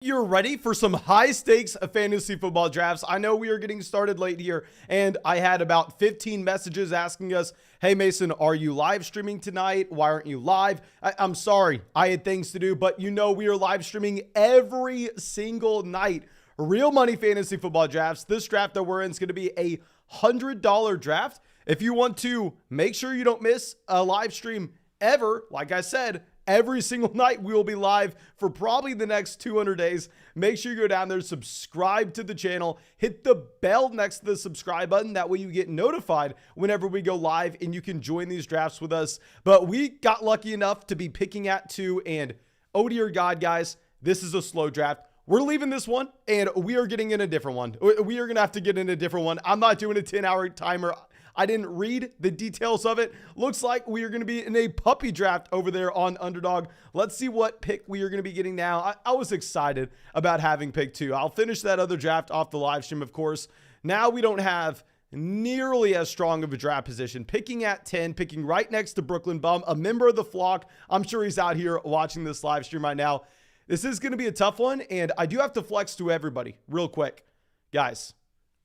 You're ready for some high stakes fantasy football drafts. I know we are getting started late here, and I had about 15 messages asking us, hey Mason, are you live streaming tonight? Why aren't you live? I'm sorry, I had things to do, but you know we are live streaming every single night. Real money fantasy football drafts. This draft that we're in is going to be a $100 draft. If you want to make sure you don't miss a live stream ever, like I said, every single night we will be live for probably the next 200 days. Make sure you go down there, subscribe to the channel, hit the bell next to the subscribe button. That way you get notified whenever we go live and you can join these drafts with us. But we got lucky enough to be picking at 2, and oh dear God, guys, this is a slow draft. We're leaving this one and we are getting in a different one. We are going to have to get in a different one. I'm not doing a 10-hour timer. I didn't read the details of it. Looks like we are going to be in a puppy draft over there on Underdog. Let's see what pick we are going to be getting now. I was excited about having pick 2. I'll finish that other draft off the live stream, of course. Now we don't have nearly as strong of a draft position. Picking at 10, picking right next to Brooklyn Bum, a member of the flock. I'm sure he's out here watching this live stream right now. This is going to be a tough one, and I do have to flex to everybody real quick. Guys,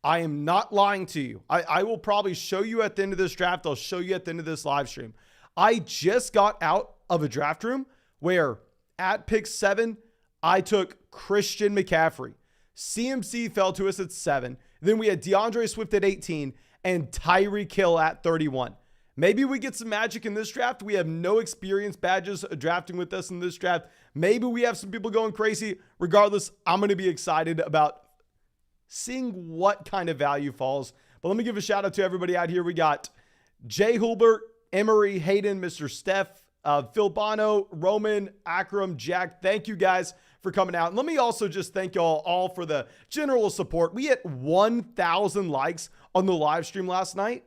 I am not lying to you. I will probably show you at the end of this draft. I'll show you at the end of this live stream. I just got out of a draft room where at pick 7, I took Christian McCaffrey. CMC fell to us at 7. Then we had DeAndre Swift at 18 and Tyreek Hill at 31. Maybe we get some magic in this draft. We have no experience badges drafting with us in this draft. Maybe we have some people going crazy. Regardless, I'm going to be excited about seeing what kind of value falls. But let me give a shout out to everybody out here. We got Jay Hulbert, Emery, Hayden, Mr. Steph, Phil Bono, Roman, Akram, Jack. Thank you guys for coming out. And let me also just thank y'all all for the general support. We hit 1,000 likes on the live stream last night.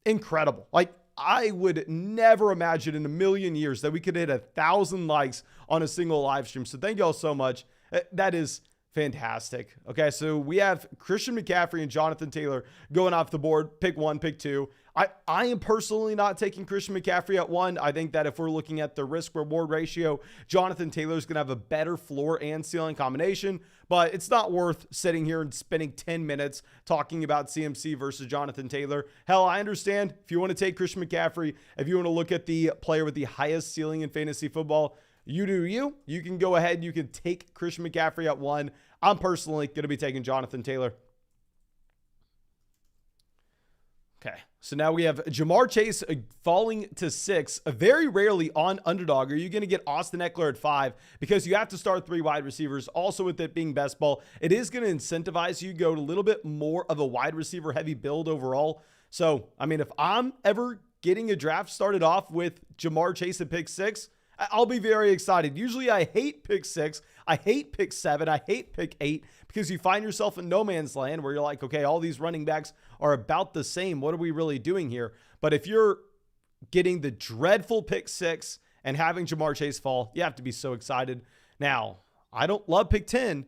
Incredible. Like, I would never imagine in a million years that we could hit 1,000 likes on a single live stream. So thank y'all so much. That is fantastic. Okay, so we have Christian McCaffrey and Jonathan Taylor going off the board. Pick 1, pick 2. I am personally not taking Christian McCaffrey at 1. I think that if we're looking at the risk-reward ratio, Jonathan Taylor is going to have a better floor and ceiling combination, but it's not worth sitting here and spending 10 minutes talking about CMC versus Jonathan Taylor. Hell, I understand if you want to take Christian McCaffrey, if you want to look at the player with the highest ceiling in fantasy football, you do you. You can go ahead. You can take Christian McCaffrey at 1. I'm personally going to be taking Jonathan Taylor. Okay, so now we have Jamar Chase falling to 6. Very rarely on Underdog are you going to get Austin Eckler at 5 because you have to start 3 wide receivers. Also, with it being best ball, it is going to incentivize you to go to a little bit more of a wide receiver heavy build overall. So, I mean, if I'm ever getting a draft started off with Jamar Chase at pick 6, I'll be very excited. Usually I hate pick 6. I hate pick 7. I hate pick 8 because you find yourself in no man's land where you're like, okay, all these running backs are about the same. What are we really doing here? But if you're getting the dreadful pick 6 and having Jamar Chase fall, you have to be so excited. Now, I don't love pick 10,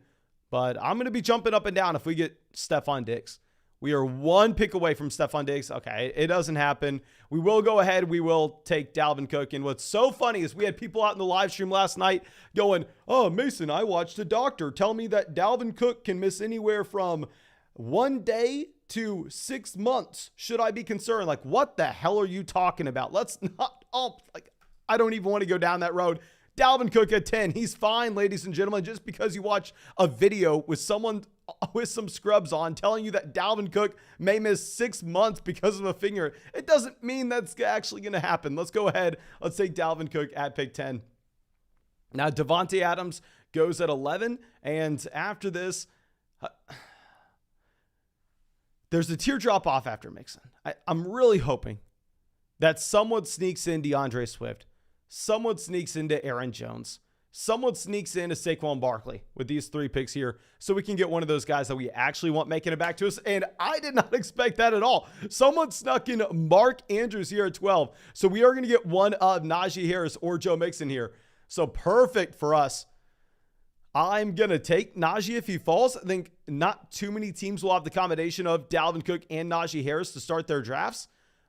but I'm going to be jumping up and down if we get Stefon Diggs. We are 1 pick away from Stefon Diggs. Okay, it doesn't happen. We will go ahead. We will take Dalvin Cook. And what's so funny is we had people out in the live stream last night going, oh, Mason, I watched a doctor tell me that Dalvin Cook can miss anywhere from 1 day to 6 months. Should I be concerned? Like, what the hell are you talking about? Let's not, I don't even want to go down that road. Dalvin Cook at 10. He's fine, ladies and gentlemen. Just because you watch a video with someone with some scrubs on telling you that Dalvin Cook may miss 6 months because of a finger, it doesn't mean that's actually going to happen. Let's go ahead. Let's take Dalvin Cook at pick 10. Now, Devontae Adams goes at 11. And after this, there's a teardrop off after Mixon. I'm really hoping that someone sneaks in DeAndre Swift. Someone sneaks into Aaron Jones. Someone sneaks into Saquon Barkley with these 3 picks here so we can get one of those guys that we actually want making it back to us. And I did not expect that at all. Someone snuck in Mark Andrews here at 12. So we are going to get one of Najee Harris or Joe Mixon here. So perfect for us. I'm going to take Najee if he falls. I think not too many teams will have the combination of Dalvin Cook and Najee Harris to start their drafts.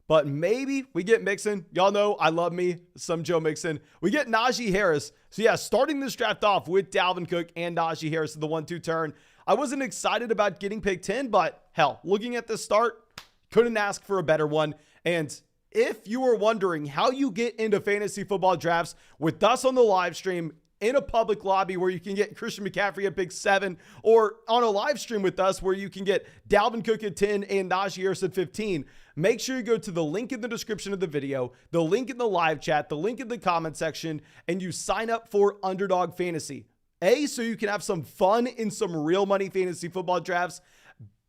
but maybe we get Mixon. Y'all know I love me some Joe Mixon. We get Najee Harris. So yeah, starting this draft off with Dalvin Cook and Najee Harris in the 1-2 turn. I wasn't excited about getting pick 10, but hell, looking at this start, couldn't ask for a better one. And if you were wondering how you get into fantasy football drafts with us on the live stream in a public lobby where you can get Christian McCaffrey at pick 7, or on a live stream with us where you can get Dalvin Cook at 10 and Najee Harris at 15, make sure you go to the link in the description of the video, the link in the live chat, the link in the comment section, and you sign up for Underdog Fantasy. A, so you can have some fun in some real money fantasy football drafts.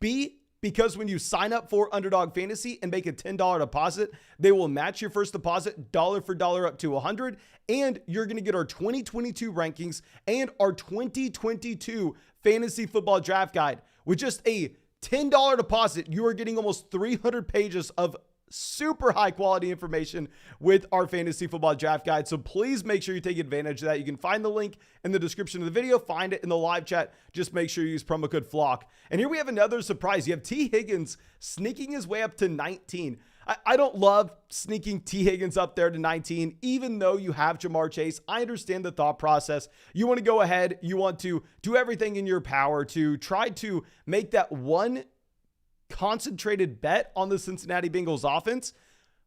B, because when you sign up for Underdog Fantasy and make a $10 deposit, they will match your first deposit dollar for dollar up to $100. And you're going to get our 2022 rankings and our 2022 fantasy football draft guide. With just a $10 deposit, you are getting almost 300 pages of super high quality information with our fantasy football draft guide. So please make sure you take advantage of that. You can find the link in the description of the video, find it in the live chat. Just make sure you use promo code FLOCK. And here we have another surprise. You have T. Higgins sneaking his way up to 19. I don't love sneaking T. Higgins up there to 19, even though you have Jamar Chase. I understand the thought process. You want to go ahead. You want to do everything in your power to try to make that one concentrated bet on the Cincinnati Bengals offense.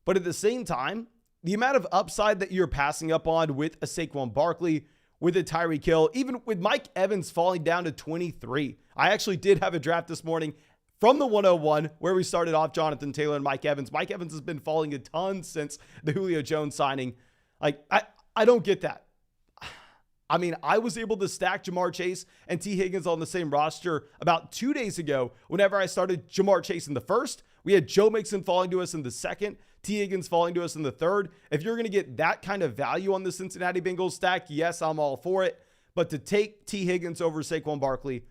But at the same time, the amount of upside that you're passing up on with a Saquon Barkley, with a Tyreek Hill, even with Mike Evans falling down to 23. I actually did have a draft this morning from the 101 where we started off Jonathan Taylor and Mike Evans. Mike Evans has been falling a ton since the Julio Jones signing. Like, I don't get that. I mean, I was able to stack Jamar Chase and T. Higgins on the same roster about 2 days ago. Whenever I started Jamar Chase in the first, we had Joe Mixon falling to us in the second, T. Higgins falling to us in the third. If you're going to get that kind of value on the Cincinnati Bengals stack, yes, I'm all for it. But to take T. Higgins over Saquon Barkley,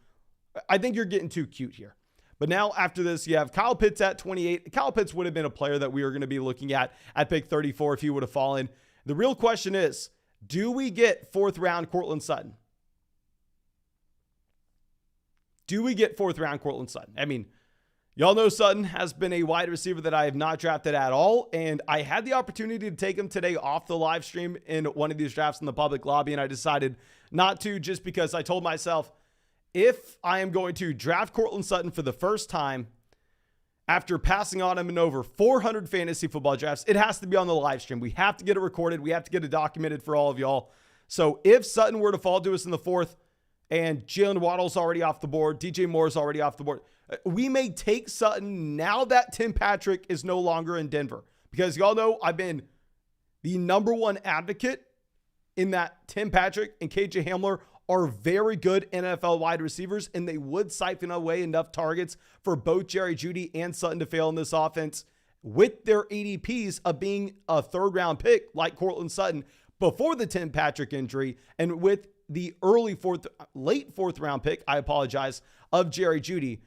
I think you're getting too cute here. But now after this, you have Kyle Pitts at 28. Kyle Pitts would have been a player that we were going to be looking at pick 34 if he would have fallen. The real question is, do we get 4th round Courtland Sutton? Do we get 4th round Courtland Sutton? I mean, y'all know Sutton has been a wide receiver that I have not drafted at all. And I had the opportunity to take him today off the live stream in one of these drafts in the public lobby. And I decided not to, just because I told myself, if I am going to draft Courtland Sutton for the first time after passing on him in over 400 fantasy football drafts, it has to be on the live stream. We have to get it recorded. We have to get it documented for all of y'all. So if Sutton were to fall to us in the 4th and Jaylen Waddle's already off the board, DJ Moore's already off the board, we may take Sutton now that Tim Patrick is no longer in Denver. Because y'all know I've been the #1 advocate in that Tim Patrick and KJ Hamler are very good NFL wide receivers, and they would siphon away enough targets for both Jerry Jeudy and Sutton to fail in this offense with their ADPs of being a 3rd round pick like Courtland Sutton before the Tim Patrick injury, and with the late 4th round pick, I apologize, of Jerry Jeudy.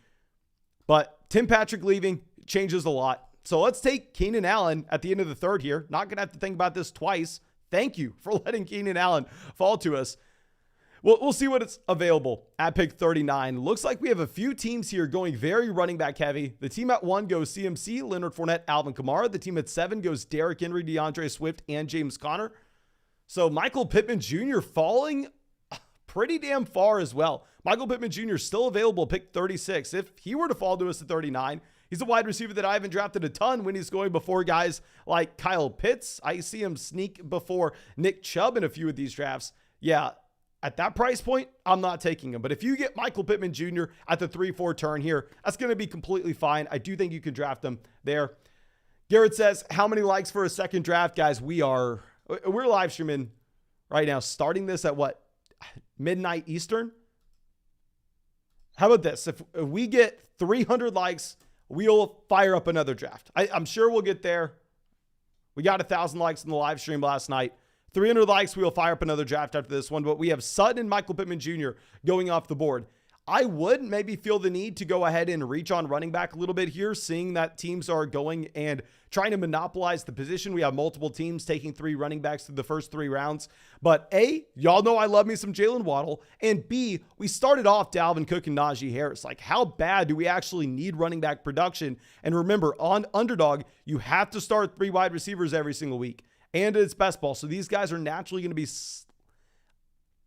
But Tim Patrick leaving changes a lot. So let's take Keenan Allen at the end of the 3rd here. Not going to have to think about this twice. Thank you for letting Keenan Allen fall to us. We'll see what it's available at pick 39. Looks like we have a few teams here going very running back heavy. The team at 1 goes CMC, Leonard Fournette, Alvin Kamara. The team at 7 goes Derrick Henry, DeAndre Swift, and James Conner. So Michael Pittman Jr. falling pretty damn far as well. Michael Pittman Jr. still available, pick 36. If he were to fall to us at 39, he's a wide receiver that I haven't drafted a ton when he's going before guys like Kyle Pitts. I see him sneak before Nick Chubb in a few of these drafts. Yeah, at that price point, I'm not taking him. But if you get Michael Pittman Jr. at the 3-4 turn here, that's going to be completely fine. I do think you can draft him there. Garrett says, how many likes for a second draft? Guys, we're live streaming right now, starting this at what? Midnight Eastern? How about this? If we get 300 likes, we'll fire up another draft. I'm sure we'll get there. We got 1,000 likes in the live stream last night. 300 likes, we'll fire up another draft after this one. But we have Sutton and Michael Pittman Jr. going off the board. I would maybe feel the need to go ahead and reach on running back a little bit here, seeing that teams are going and trying to monopolize the position. We have multiple teams taking 3 running backs through the first 3 rounds. But A, y'all know I love me some Jaylen Waddle. And B, we started off Dalvin Cook and Najee Harris. Like, how bad do we actually need running back production? And remember, on Underdog, you have to start 3 wide receivers every single week. And it's best ball. So these guys are naturally going to be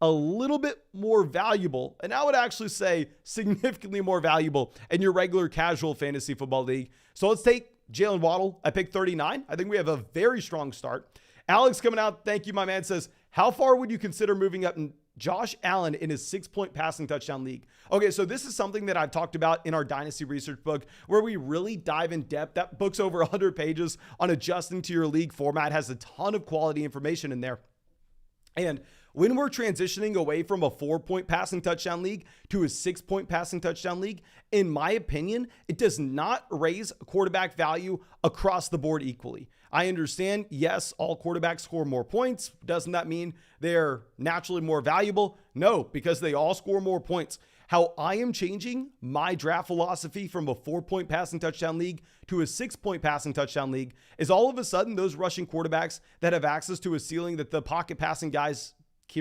a little bit more valuable, and I would actually say significantly more valuable in your regular casual fantasy football league. So let's take Jaylen Waddle. I picked 39. I think we have a very strong start. Alex coming out, thank you, my man, says, how far would you consider moving up in Josh Allen in his 6-point passing touchdown league? Okay, so this is something that I've talked about in our Dynasty Research book, where we really dive in depth. That book's over 100 pages on adjusting to your league format, has a ton of quality information in there. And when we're transitioning away from a 4-point passing touchdown league to a 6-point passing touchdown league, in my opinion, it does not raise quarterback value across the board equally. I understand, yes, all quarterbacks score more points. Doesn't that mean they're naturally more valuable? No, because they all score more points. How I am changing my draft philosophy from a 4-point passing touchdown league to a 6-point passing touchdown league is all of a sudden those rushing quarterbacks that have access to a ceiling that the pocket passing guys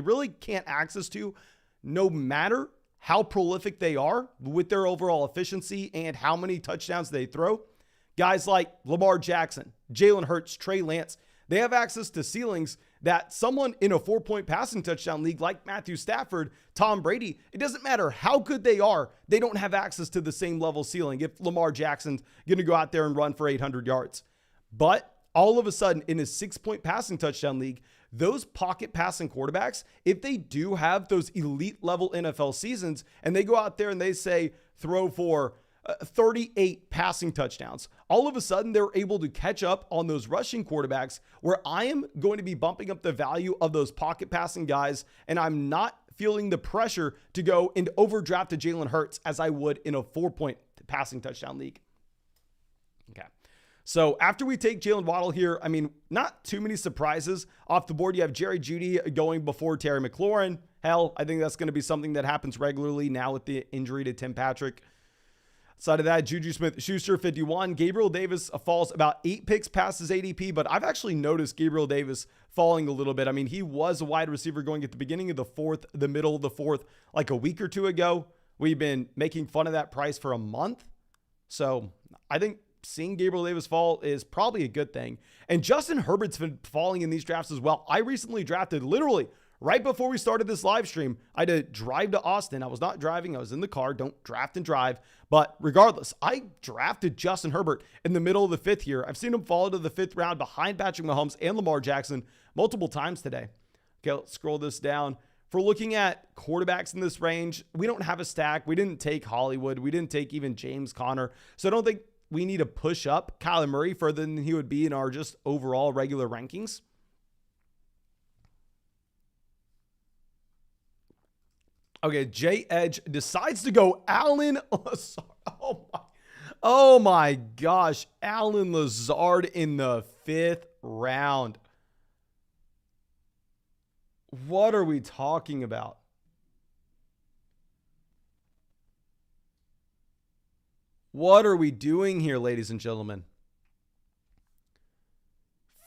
really can't access to, no matter how prolific they are with their overall efficiency and how many touchdowns they throw. Guys like Lamar Jackson, Jalen Hurts, Trey Lance, they have access to ceilings that someone in a 4-point passing touchdown league like Matthew Stafford, Tom Brady, it doesn't matter how good they are, they don't have access to the same level ceiling if Lamar Jackson's going to go out there and run for 800 yards. But all of a sudden in a 6-point passing touchdown league, those pocket passing quarterbacks, if they do have those elite level NFL seasons and they go out there and they say throw for 38 passing touchdowns, all of a sudden they're able to catch up on those rushing quarterbacks, where I am going to be bumping up the value of those pocket passing guys, and I'm not feeling the pressure to go and overdraft a Jalen Hurts as I would in a 4-point passing touchdown league. Okay. So after we take Jaylen Waddle here, I mean, not too many surprises off the board. You have Jerry Jeudy going before Terry McLaurin. Hell, I think that's going to be something that happens regularly now with the injury to Tim Patrick. Side of that, Juju Smith-Schuster, 51. Gabriel Davis falls about 8 picks past his ADP, but I've actually noticed Gabriel Davis falling a little bit. I mean, he was a wide receiver going at the beginning of the 4th, the middle of the 4th, like a week or 2 ago. We've been making fun of that price for a month. So I think seeing Gabriel Davis fall is probably a good thing. And Justin Herbert's been falling in these drafts as well. I recently drafted literally right before we started this live stream. I had to drive to Austin. I was not driving. I was in the car. Don't draft and drive. But regardless, I drafted Justin Herbert in the middle of the 5th here. I've seen him fall into the 5th round behind Patrick Mahomes and Lamar Jackson multiple times today. Okay, let's scroll this down. If we're looking at quarterbacks in this range, we don't have a stack. We didn't take Hollywood. We didn't take even James Conner. So I don't think we need to push up Kyler Murray further than he would be in our just overall regular rankings. Okay, Jay Edge decides to go Allen Lazard. Oh my gosh. Allen Lazard in the 5th round. What are we talking about? What are we doing here, ladies and gentlemen?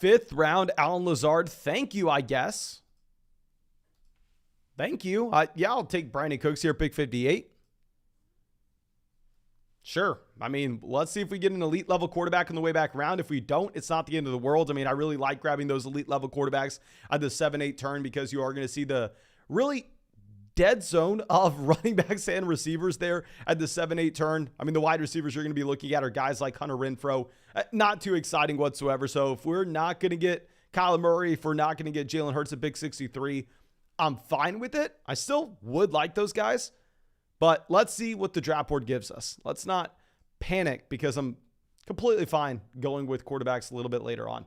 5th round, Allen Lazard. Thank you, I guess. Thank you. Yeah, I'll take Brandin Cooks here, pick 58. Sure. I mean, let's see if we get an elite level quarterback in the way back round. If we don't, it's not the end of the world. I mean, I really like grabbing those elite level quarterbacks at the 7-8 turn, because you are going to see the really dead zone of running backs and receivers there at the 7-8 turn. I mean, the wide receivers you're going to be looking at are guys like Hunter Renfrow. Not too exciting whatsoever. So if we're not going to get Kyler Murray, if we're not going to get Jalen Hurts at pick 63, I'm fine with it. I still would like those guys, but let's see what the draft board gives us. Let's not panic, because I'm completely fine going with quarterbacks a little bit later on.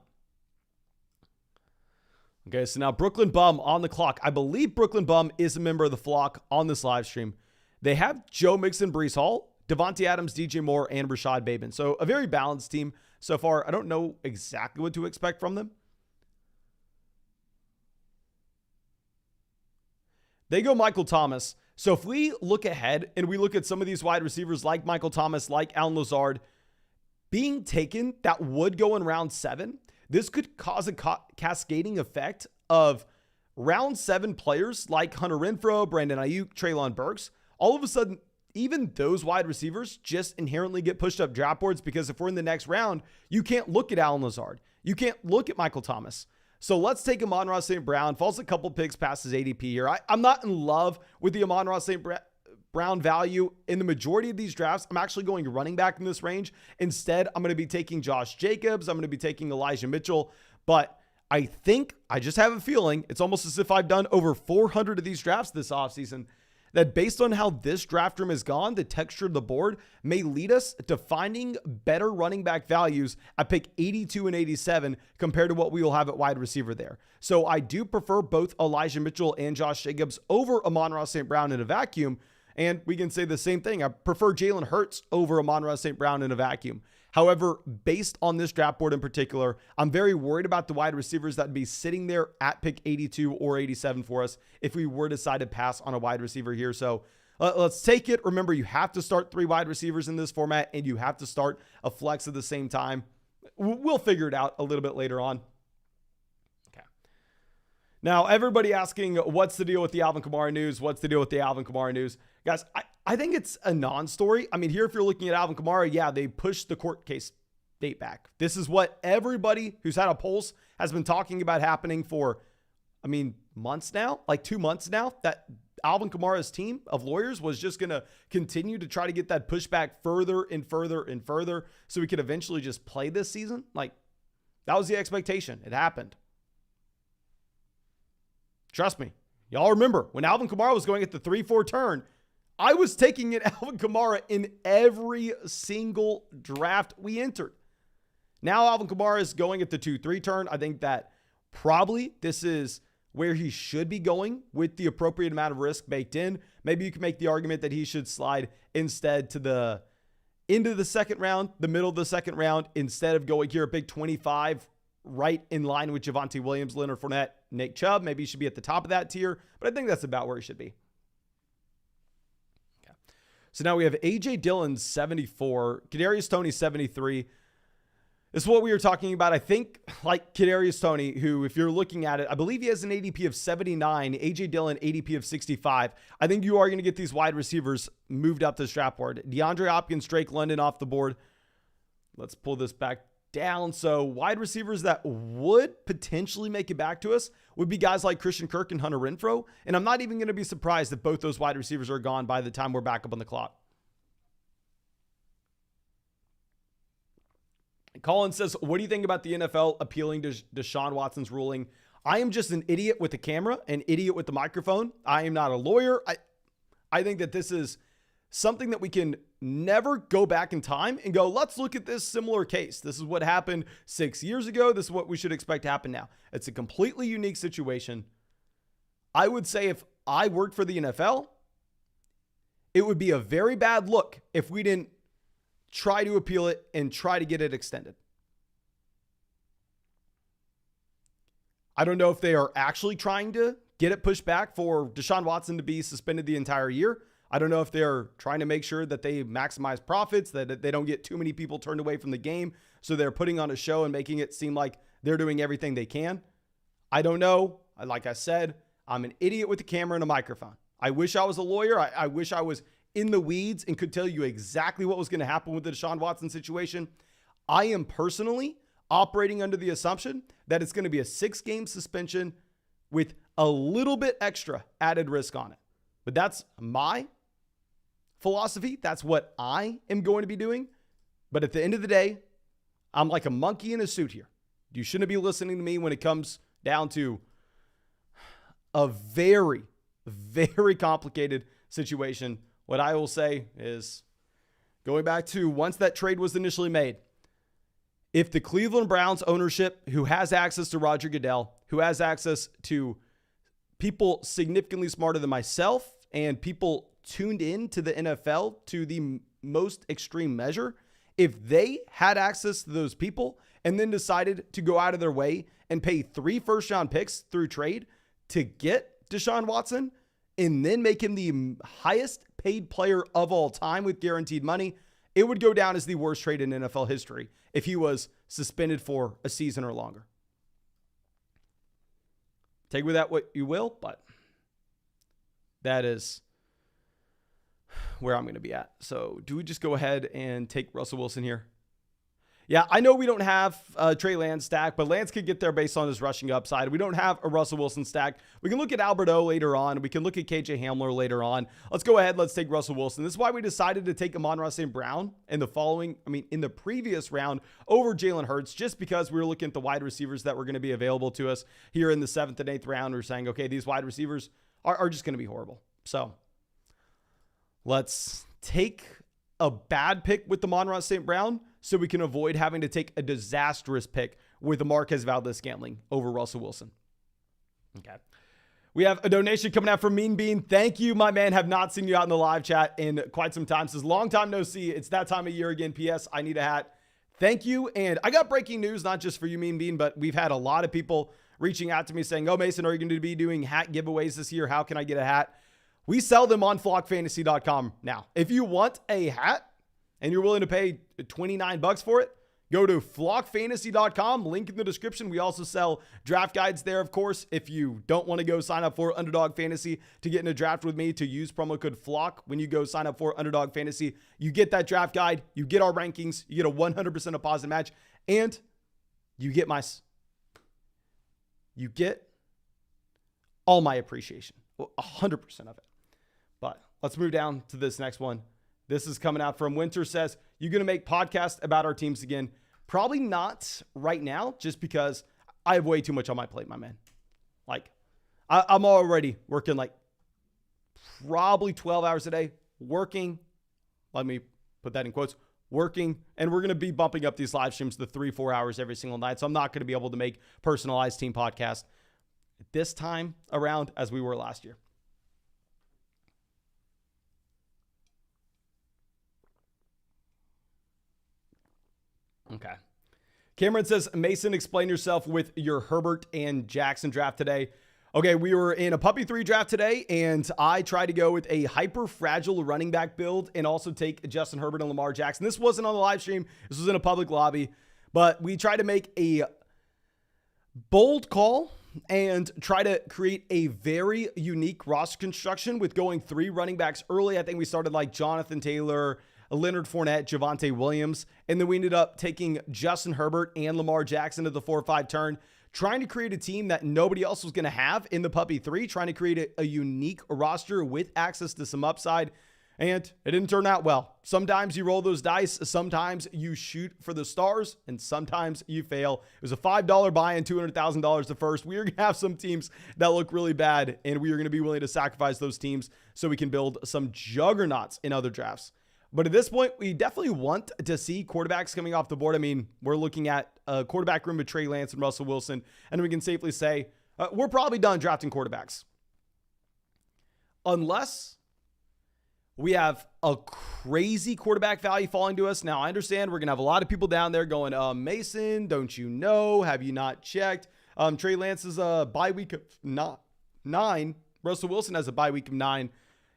Okay, so now Brooklyn Bum on the clock. I believe Brooklyn Bum is a member of the flock on this live stream. They have Joe Mixon, Breece Hall, Devontae Adams, DJ Moore, and Rashad Bateman. So a very balanced team so far. I don't know exactly what to expect from them. They go Michael Thomas. So if we look ahead and we look at some of these wide receivers like Michael Thomas, like Allen Lazard, being taken that would go in round 7, this could cause a cascading effect of round 7 players like Hunter Renfrow, Brandin Ayuk, Treylon Burks. All of a sudden, even those wide receivers just inherently get pushed up draft boards, because if we're in the next round, you can't look at Allen Lazard. You can't look at Michael Thomas. So let's take Amon-Ra St. Brown. Falls a couple picks past his ADP here. I'm not in love with the Amon-Ra St. Brown value. In the majority of these drafts, I'm actually going running back in this range. Instead, I'm going to be taking Josh Jacobs. I'm going to be taking Elijah Mitchell. But I just have a feeling, it's almost as if I've done over 400 of these drafts this offseason, that based on how this draft room has gone, the texture of the board may lead us to finding better running back values at pick 82 and 87 compared to what we will have at wide receiver there. So I do prefer both Elijah Mitchell and Josh Jacobs over Amon-Ra St. Brown in a vacuum. And we can say the same thing. I prefer Jalen Hurts over Amon-Ra St. Brown in a vacuum. However, based on this draft board in particular, I'm very worried about the wide receivers that would be sitting there at pick 82 or 87 for us if we were to decide to pass on a wide receiver here. So let's take it. Remember, you have to start 3 wide receivers in this format, and you have to start a flex at the same time. We'll figure it out a little bit later on. Okay. Now, everybody asking, what's the deal with the Alvin Kamara news? What's the deal with the Alvin Kamara news? Guys, I think it's a non-story. I mean, here, if you're looking at Alvin Kamara, yeah, they pushed the court case date back. This is what everybody who's had a pulse has been talking about happening for, months now, like 2 months now, that Alvin Kamara's team of lawyers was just going to continue to try to get that pushback further and further and further so we could eventually just play this season. Like, that was the expectation. It happened. Trust me. Y'all remember when Alvin Kamara was going at the 3-4 turn, I was taking it Alvin Kamara in every single draft we entered. Now Alvin Kamara is going at the 2-3 turn. I think that probably this is where he should be going with the appropriate amount of risk baked in. Maybe you can make the argument that he should slide instead to the end of the second round, the middle of the second round, instead of going here at pick 25, right in line with Javonte Williams, Leonard Fournette, Nick Chubb. Maybe he should be at the top of that tier, but I think that's about where he should be. So now we have A.J. Dillon, 74. Kadarius Toney, 73. This is what we were talking about. I think like Kadarius Toney, who, if you're looking at it, I believe he has an ADP of 79. A.J. Dillon, ADP of 65. I think you are going to get these wide receivers moved up the draft board. DeAndre Hopkins, Drake London off the board. Let's pull this back down. So wide receivers that would potentially make it back to us would be guys like Christian Kirk and Hunter Renfrow. And I'm not even going to be surprised if both those wide receivers are gone by the time we're back up on the clock. Colin says, what do you think about the NFL appealing to Deshaun Watson's ruling? I am just an idiot with the camera, an idiot with the microphone. I am not a lawyer. I think that this is something that we can never go back in time and go, let's look at this similar case. This is what happened 6 years ago. This is what we should expect to happen now. It's a completely unique situation. I would say if I worked for the NFL, it would be a very bad look if we didn't try to appeal it and try to get it extended. I don't know if they are actually trying to get it pushed back for Deshaun Watson to be suspended the entire year. I don't know if they're trying to make sure that they maximize profits, that they don't get too many people turned away from the game. So they're putting on a show and making it seem like they're doing everything they can. I don't know. Like I said, I'm an idiot with a camera and a microphone. I wish I was a lawyer. I wish I was in the weeds and could tell you exactly what was going to happen with the Deshaun Watson situation. I am personally operating under the assumption that it's going to be a 6-game suspension with a little bit extra added risk on it. But that's my philosophy. That's what I am going to be doing. But at the end of the day, I'm like a monkey in a suit here. You shouldn't be listening to me when it comes down to a very, very complicated situation. What I will say is, going back to once that trade was initially made, if the Cleveland Browns ownership, who has access to Roger Goodell, who has access to people significantly smarter than myself and people tuned in to the NFL to the most extreme measure, if they had access to those people and then decided to go out of their way and pay 3 first-round picks through trade to get Deshaun Watson and then make him the highest paid player of all time with guaranteed money, it would go down as the worst trade in NFL history if he was suspended for a season or longer. Take with that what you will, but that is where I'm going to be at. So do we just go ahead and take Russell Wilson here? Yeah, I know we don't have Trey Lance stack, but Lance could get there based on his rushing upside. We don't have a Russell Wilson stack. We can look at Albert O later on. We can look at KJ Hamler later on. Let's go ahead. Let's take Russell Wilson. This is why we decided to take Amon-Ra St. Brown in the previous round over Jalen Hurts, just because we were looking at the wide receivers that were going to be available to us here in the 7th and 8th round. We're saying, okay, these wide receivers are just going to be horrible. So let's take a bad pick with the Amon-Ra St. Brown so we can avoid having to take a disastrous pick with the Marquez Valdez-Scantling over Russell Wilson. Okay. We have a donation coming out from Mean Bean. Thank you, my man. Have not seen you out in the live chat in quite some time. Says, long time no see. It's that time of year again. P.S. I need a hat. Thank you. And I got breaking news, not just for you, Mean Bean, but we've had a lot of people reaching out to me saying, oh, Mason, are you going to be doing hat giveaways this year? How can I get a hat? We sell them on flockfantasy.com now. If you want a hat and you're willing to pay $29 for it, go to flockfantasy.com, link in the description. We also sell draft guides there, of course. If you don't want to go sign up for Underdog Fantasy to get in a draft with me, to use promo code FLOCK when you go sign up for Underdog Fantasy, you get that draft guide, you get our rankings, you get a 100% deposit match, and you get all my appreciation, 100% of it. But let's move down to this next one. This is coming out from Winter. Says, you going to make podcasts about our teams again? Probably not right now, just because I have way too much on my plate, my man. Like, I'm already working like probably 12 hours a day working. Let me put that in quotes, working. And we're going to be bumping up these live streams to 3-4 hours every single night. So I'm not going to be able to make personalized team podcasts this time around as we were last year. Okay. Cameron says, Mason, explain yourself with your Herbert and Jackson draft today. Okay, we were in a puppy 3 draft today, and I tried to go with a hyper fragile running back build and also take Justin Herbert and Lamar Jackson. This wasn't on the live stream. This was in a public lobby, but we tried to make a bold call and try to create a very unique roster construction with going 3 running backs early. I think we started like Jonathan Taylor, Leonard Fournette, Javonte Williams, and then we ended up taking Justin Herbert and Lamar Jackson at the 4-5 turn, trying to create a team that nobody else was going to have in the puppy 3, trying to create a unique roster with access to some upside, and it didn't turn out well. Sometimes you roll those dice, sometimes you shoot for the stars, and sometimes you fail. It was a $5 buy-in, $200,000 the first. We are going to have some teams that look really bad, and we are going to be willing to sacrifice those teams so we can build some juggernauts in other drafts. But at this point, we definitely want to see quarterbacks coming off the board. I mean, we're looking at a quarterback room with Trey Lance and Russell Wilson, and we can safely say we're probably done drafting quarterbacks. Unless we have a crazy quarterback value falling to us. Now, I understand we're going to have a lot of people down there going, Mason, don't you know? Have you not checked? Trey Lance is a bye week of 9. Russell Wilson has a bye week of 9.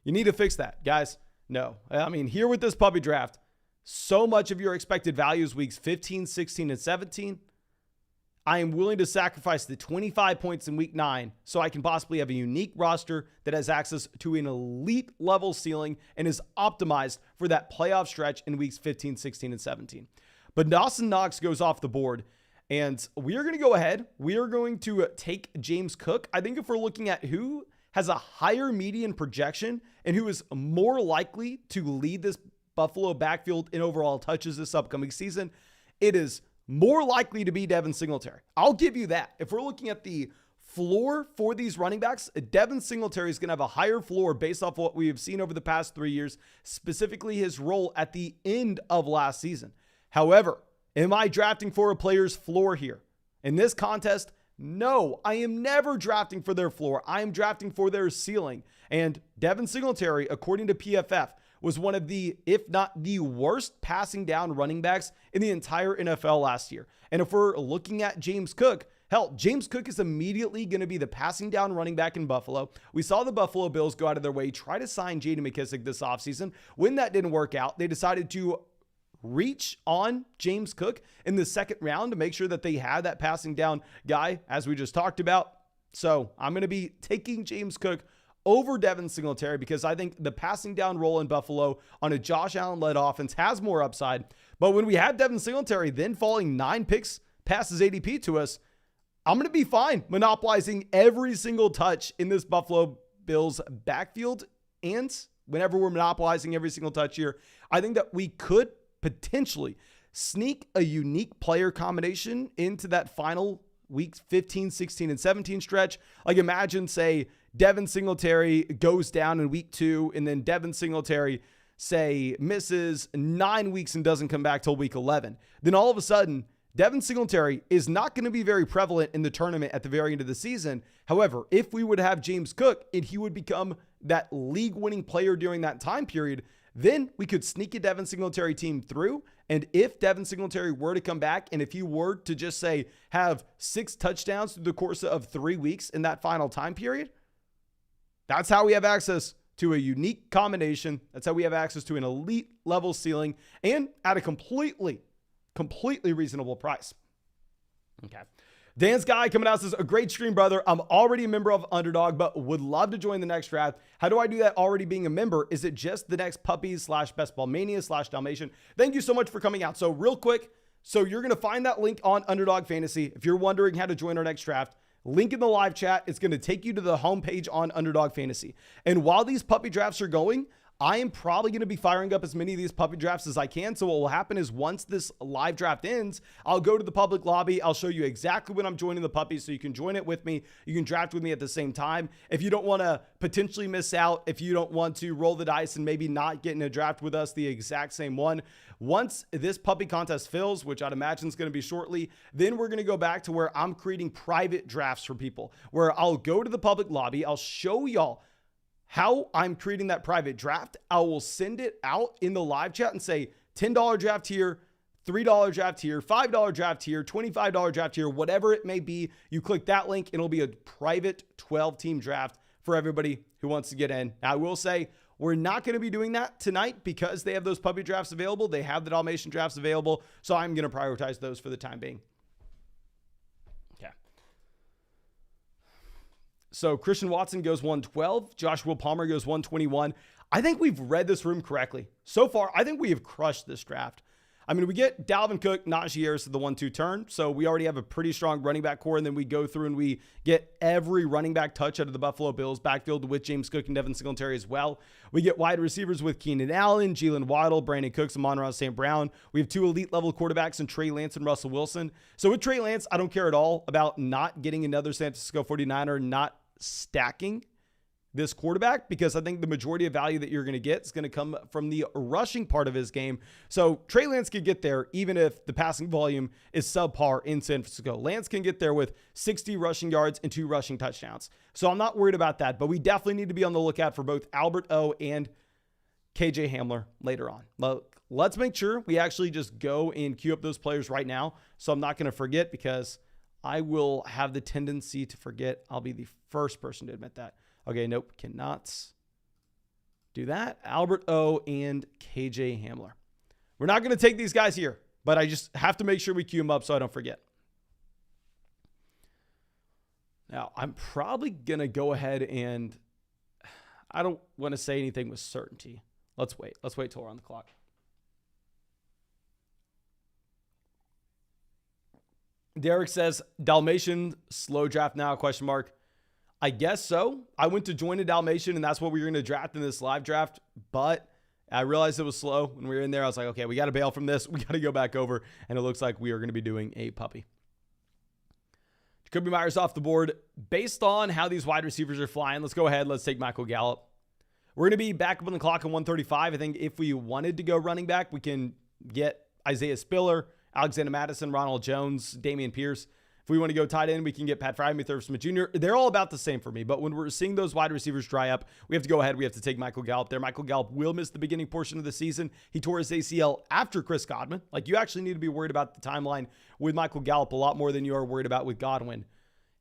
You need to fix that, guys. No. I mean, here with this puppy draft, so much of your expected values weeks 15, 16, and 17. I am willing to sacrifice the 25 points in week 9 so I can possibly have a unique roster that has access to an elite level ceiling and is optimized for that playoff stretch in weeks 15, 16, and 17. But Dawson Knox goes off the board, and we are going to go ahead. We are going to take James Cook. I think if we're looking at who has a higher median projection and who is more likely to lead this Buffalo backfield in overall touches this upcoming season, it is more likely to be Devin Singletary. I'll give you that. If we're looking at the floor for these running backs, Devin Singletary is going to have a higher floor based off what we have seen over the past 3 years, specifically his role at the end of last season. However, am I drafting for a player's floor here? In this contest, no, I am never drafting for their floor. I am drafting for their ceiling. And Devin Singletary, according to PFF, was one of the, if not the worst passing down running backs in the entire NFL last year. And if we're looking at James Cook, Hell, James Cook is immediately going to be the passing down running back in Buffalo. We saw the Buffalo Bills go out of their way, try to sign J.D. McKissic this offseason. When that didn't work out, they decided to reach on James Cook in the second round to make sure that they had that passing down guy, as we just talked about. So I'm going to be taking James Cook over Devin Singletary because I think the passing down role in Buffalo on a Josh Allen-led offense has more upside. But when we had Devin Singletary then falling 9 picks past his ADP to us, I'm going to be fine monopolizing every single touch in this Buffalo Bills backfield. And whenever we're monopolizing every single touch here, I think that we could potentially sneak a unique player combination into that final weeks 15, 16, and 17 stretch. Like imagine, say, Devin Singletary goes down in week 2, and then Devin Singletary, say, misses 9 weeks and doesn't come back till week 11. Then all of a sudden, Devin Singletary is not going to be very prevalent in the tournament at the very end of the season. However, if we would have James Cook and he would become that league-winning player during that time period, then we could sneak a Devin Singletary team through. And if Devin Singletary were to come back, and if he were to just say have 6 touchdowns through the course of 3 weeks in that final time period, that's how we have access to a unique combination. That's how we have access to an elite level ceiling and at a completely reasonable price. Okay. Dan's guy coming out says, a great stream, brother. I'm already a member of Underdog, but would love to join the next draft. How do I do that already being a member? Is it just the next puppies / best ball mania / Dalmatian? Thank you so much for coming out. So real quick, so you're going to find that link on Underdog Fantasy. If you're wondering how to join our next draft, link in the live chat. It's going to take you to the homepage on Underdog Fantasy. And while these puppy drafts are going, I am probably going to be firing up as many of these puppy drafts as I can. So what will happen is once this live draft ends, I'll go to the public lobby. I'll show you exactly when I'm joining the puppies so you can join it with me. You can draft with me at the same time. If you don't want to potentially miss out, if you don't want to roll the dice and maybe not get in a draft with us, the exact same one, once this puppy contest fills, which I'd imagine is going to be shortly, then we're going to go back to where I'm creating private drafts for people, where I'll go to the public lobby. I'll show y'all how I'm creating that private draft. I will send it out in the live chat and say $10 draft here, $3 draft here, $5 draft here, $25 draft here, whatever it may be. You click that link and it'll be a private 12-team draft for everybody who wants to get in. Now, I will say we're not going to be doing that tonight because they have those puppy drafts available. They have the Dalmatian drafts available. So I'm going to prioritize those for the time being. So Christian Watson goes 112. Joshua Palmer goes 121. I think we've read this room correctly. So far, I think we have crushed this draft. I mean, we get Dalvin Cook, Najee Harris to the 1-2 turn. So we already have a pretty strong running back core. And then we go through and we get every running back touch out of the Buffalo Bills backfield with James Cook and Devin Singletary as well. We get wide receivers with Keenan Allen, Jaylen Waddle, Brandin Cooks, Amon-Ra, St. Brown. We have 2 elite level quarterbacks in Trey Lance and Russell Wilson. So with Trey Lance, I don't care at all about not getting another San Francisco 49er, not stacking this quarterback, because I think the majority of value that you're going to get is going to come from the rushing part of his game. So Trey Lance can get there even if the passing volume is subpar in San Francisco. Lance can get there with 60 rushing yards and 2 rushing touchdowns. So I'm not worried about that, but we definitely need to be on the lookout for both Albert O and KJ Hamler later on. Let's make sure we actually just go and queue up those players right now. So I'm not going to forget, because I will have the tendency to forget. I'll be the first person to admit that. Okay, nope, cannot do that. Albert O and KJ Hamler. We're not going to take these guys here, but I just have to make sure we queue them up so I don't forget. Now, I'm probably going to go ahead and I don't want to say anything with certainty. Let's wait. Let's wait till we're on the clock. Derek says, Dalmatian slow draft now, question mark. I guess so. I went to join a Dalmatian, and that's what we were going to draft in this live draft, but I realized it was slow when we were in there. I was like, okay, we got to bail from this. We got to go back over, and it looks like we are going to be doing a puppy. Jacoby Myers off the board. Based on how these wide receivers are flying, let's go ahead. Let's take Michael Gallup. We're going to be back up on the clock at 135. I think if we wanted to go running back, we can get Isaiah Spiller, Alexander Mattison, Ronald Jones, Dameon Pierce. If we want to go tight end, we can get Pat Fryermuth, Irv Smith Jr. They're all about the same for me. But when we're seeing those wide receivers dry up, we have to go ahead. We have to take Michael Gallup there. Michael Gallup will miss the beginning portion of the season. He tore his ACL after Chris Godwin. Like, you actually need to be worried about the timeline with Michael Gallup a lot more than you are worried about with Godwin.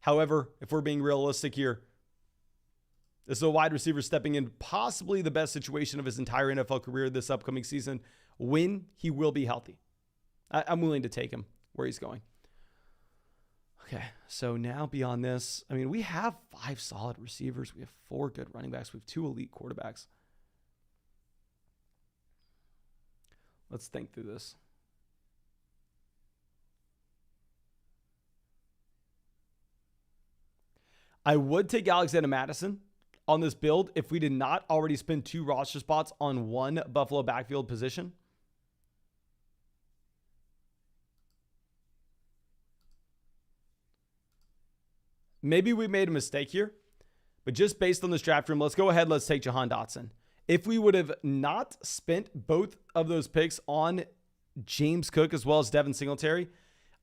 However, if we're being realistic here, this is a wide receiver stepping in possibly the best situation of his entire NFL career this upcoming season when he will be healthy. I'm willing to take him where he's going. Okay, so now beyond this, I mean, we have 5 solid receivers. We have 4 good running backs. We have 2 elite quarterbacks. Let's think through this. I would take Alexander Mattison on this build if we did not already spend 2 roster spots on 1 Buffalo backfield position. Maybe we made a mistake here, but just based on this draft room, let's go ahead. Let's take Jahan Dotson. If we would have not spent both of those picks on James Cook as well as Devin Singletary,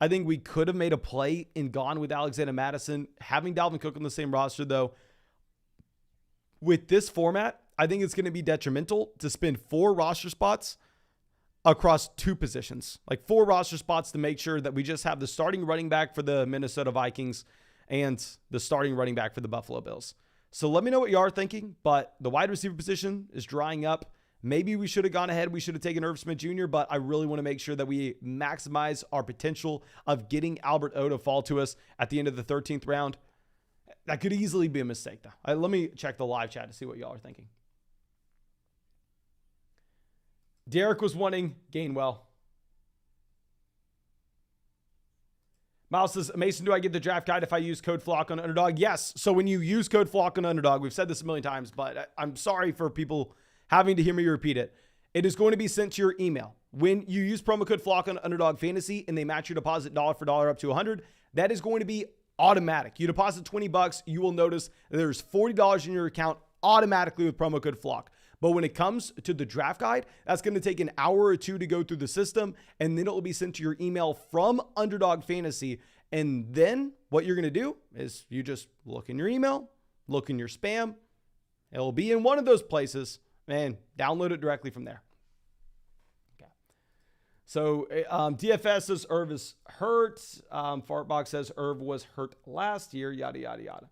I think we could have made a play and gone with Alexander Mattison. Having Dalvin Cook on the same roster, though, with this format, I think it's going to be detrimental to spend 4 roster spots across 2 positions. Like 4 roster spots to make sure that we just have the starting running back for the Minnesota Vikings and the starting running back for the Buffalo Bills. So let me know what you are thinking, but the wide receiver position is drying up. Maybe we should have gone ahead. We should have taken Irv Smith Jr., but I really want to make sure that we maximize our potential of getting Albert O to fall to us at the end of the 13th round. That could easily be a mistake, though. Let me check the live chat to see what y'all are thinking. Derek was wanting Gainwell. Miles says, Mason, do I get the draft guide if I use code FLOCK on Underdog? Yes. So when you use code FLOCK on Underdog, we've said this a million times, but I'm sorry for people having to hear me repeat it. It is going to be sent to your email. When you use promo code FLOCK on Underdog Fantasy and they match your deposit dollar for dollar up to $100, that is going to be automatic. You deposit $20, you will notice there's $40 in your account automatically with promo code FLOCK. But when it comes to the draft guide, that's going to take an hour or 2 to go through the system, and then it will be sent to your email from Underdog Fantasy. And then what you're going to do is you just look in your email, look in your spam. It will be in one of those places, and download it directly from there. Okay. So DFS says Irv is hurt. Fartbox says Irv was hurt last year, yada, yada, yada.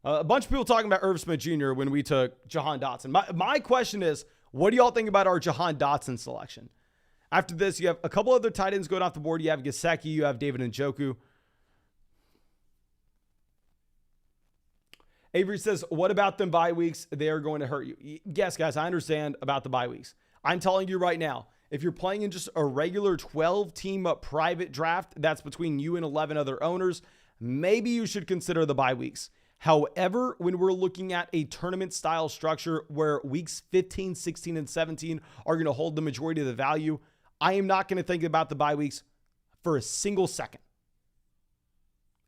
A bunch of people talking about Irv Smith Jr. when we took Jahan Dotson. My question is, what do y'all think about our Jahan Dotson selection? After this, you have a couple other tight ends going off the board. You have Gesicki, you have David Njoku. Avery says, what about them bye weeks? They are going to hurt you. Yes, guys, I understand about the bye weeks. I'm telling you right now, if you're playing in just a regular 12-team private draft, that's between you and 11 other owners, maybe you should consider the bye weeks. However, when we're looking at a tournament style structure where weeks 15, 16, and 17 are going to hold the majority of the value, I am not going to think about the bye weeks for a single second.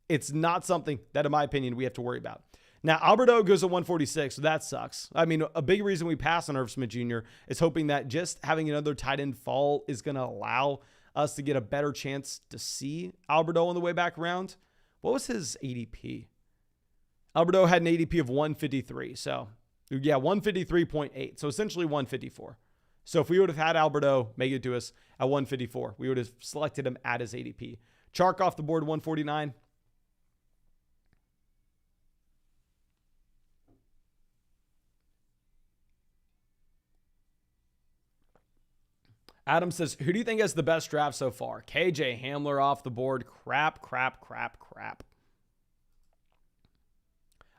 It's not something that, in my opinion, we have to worry about. Now, Albert O goes at 146, so that sucks. I mean, a big reason we pass on Irv Smith Jr. is hoping that just having another tight end fall is going to allow us to get a better chance to see Albert O on the way back around. What was his ADP? Albert O had an ADP of 153. So, yeah, 153.8. So, essentially 154. So, if we would have had Albert O make it to us at 154, we would have selected him at his ADP. Chark off the board, 149. Adam says, who do you think has the best draft so far? KJ Hamler off the board. Crap.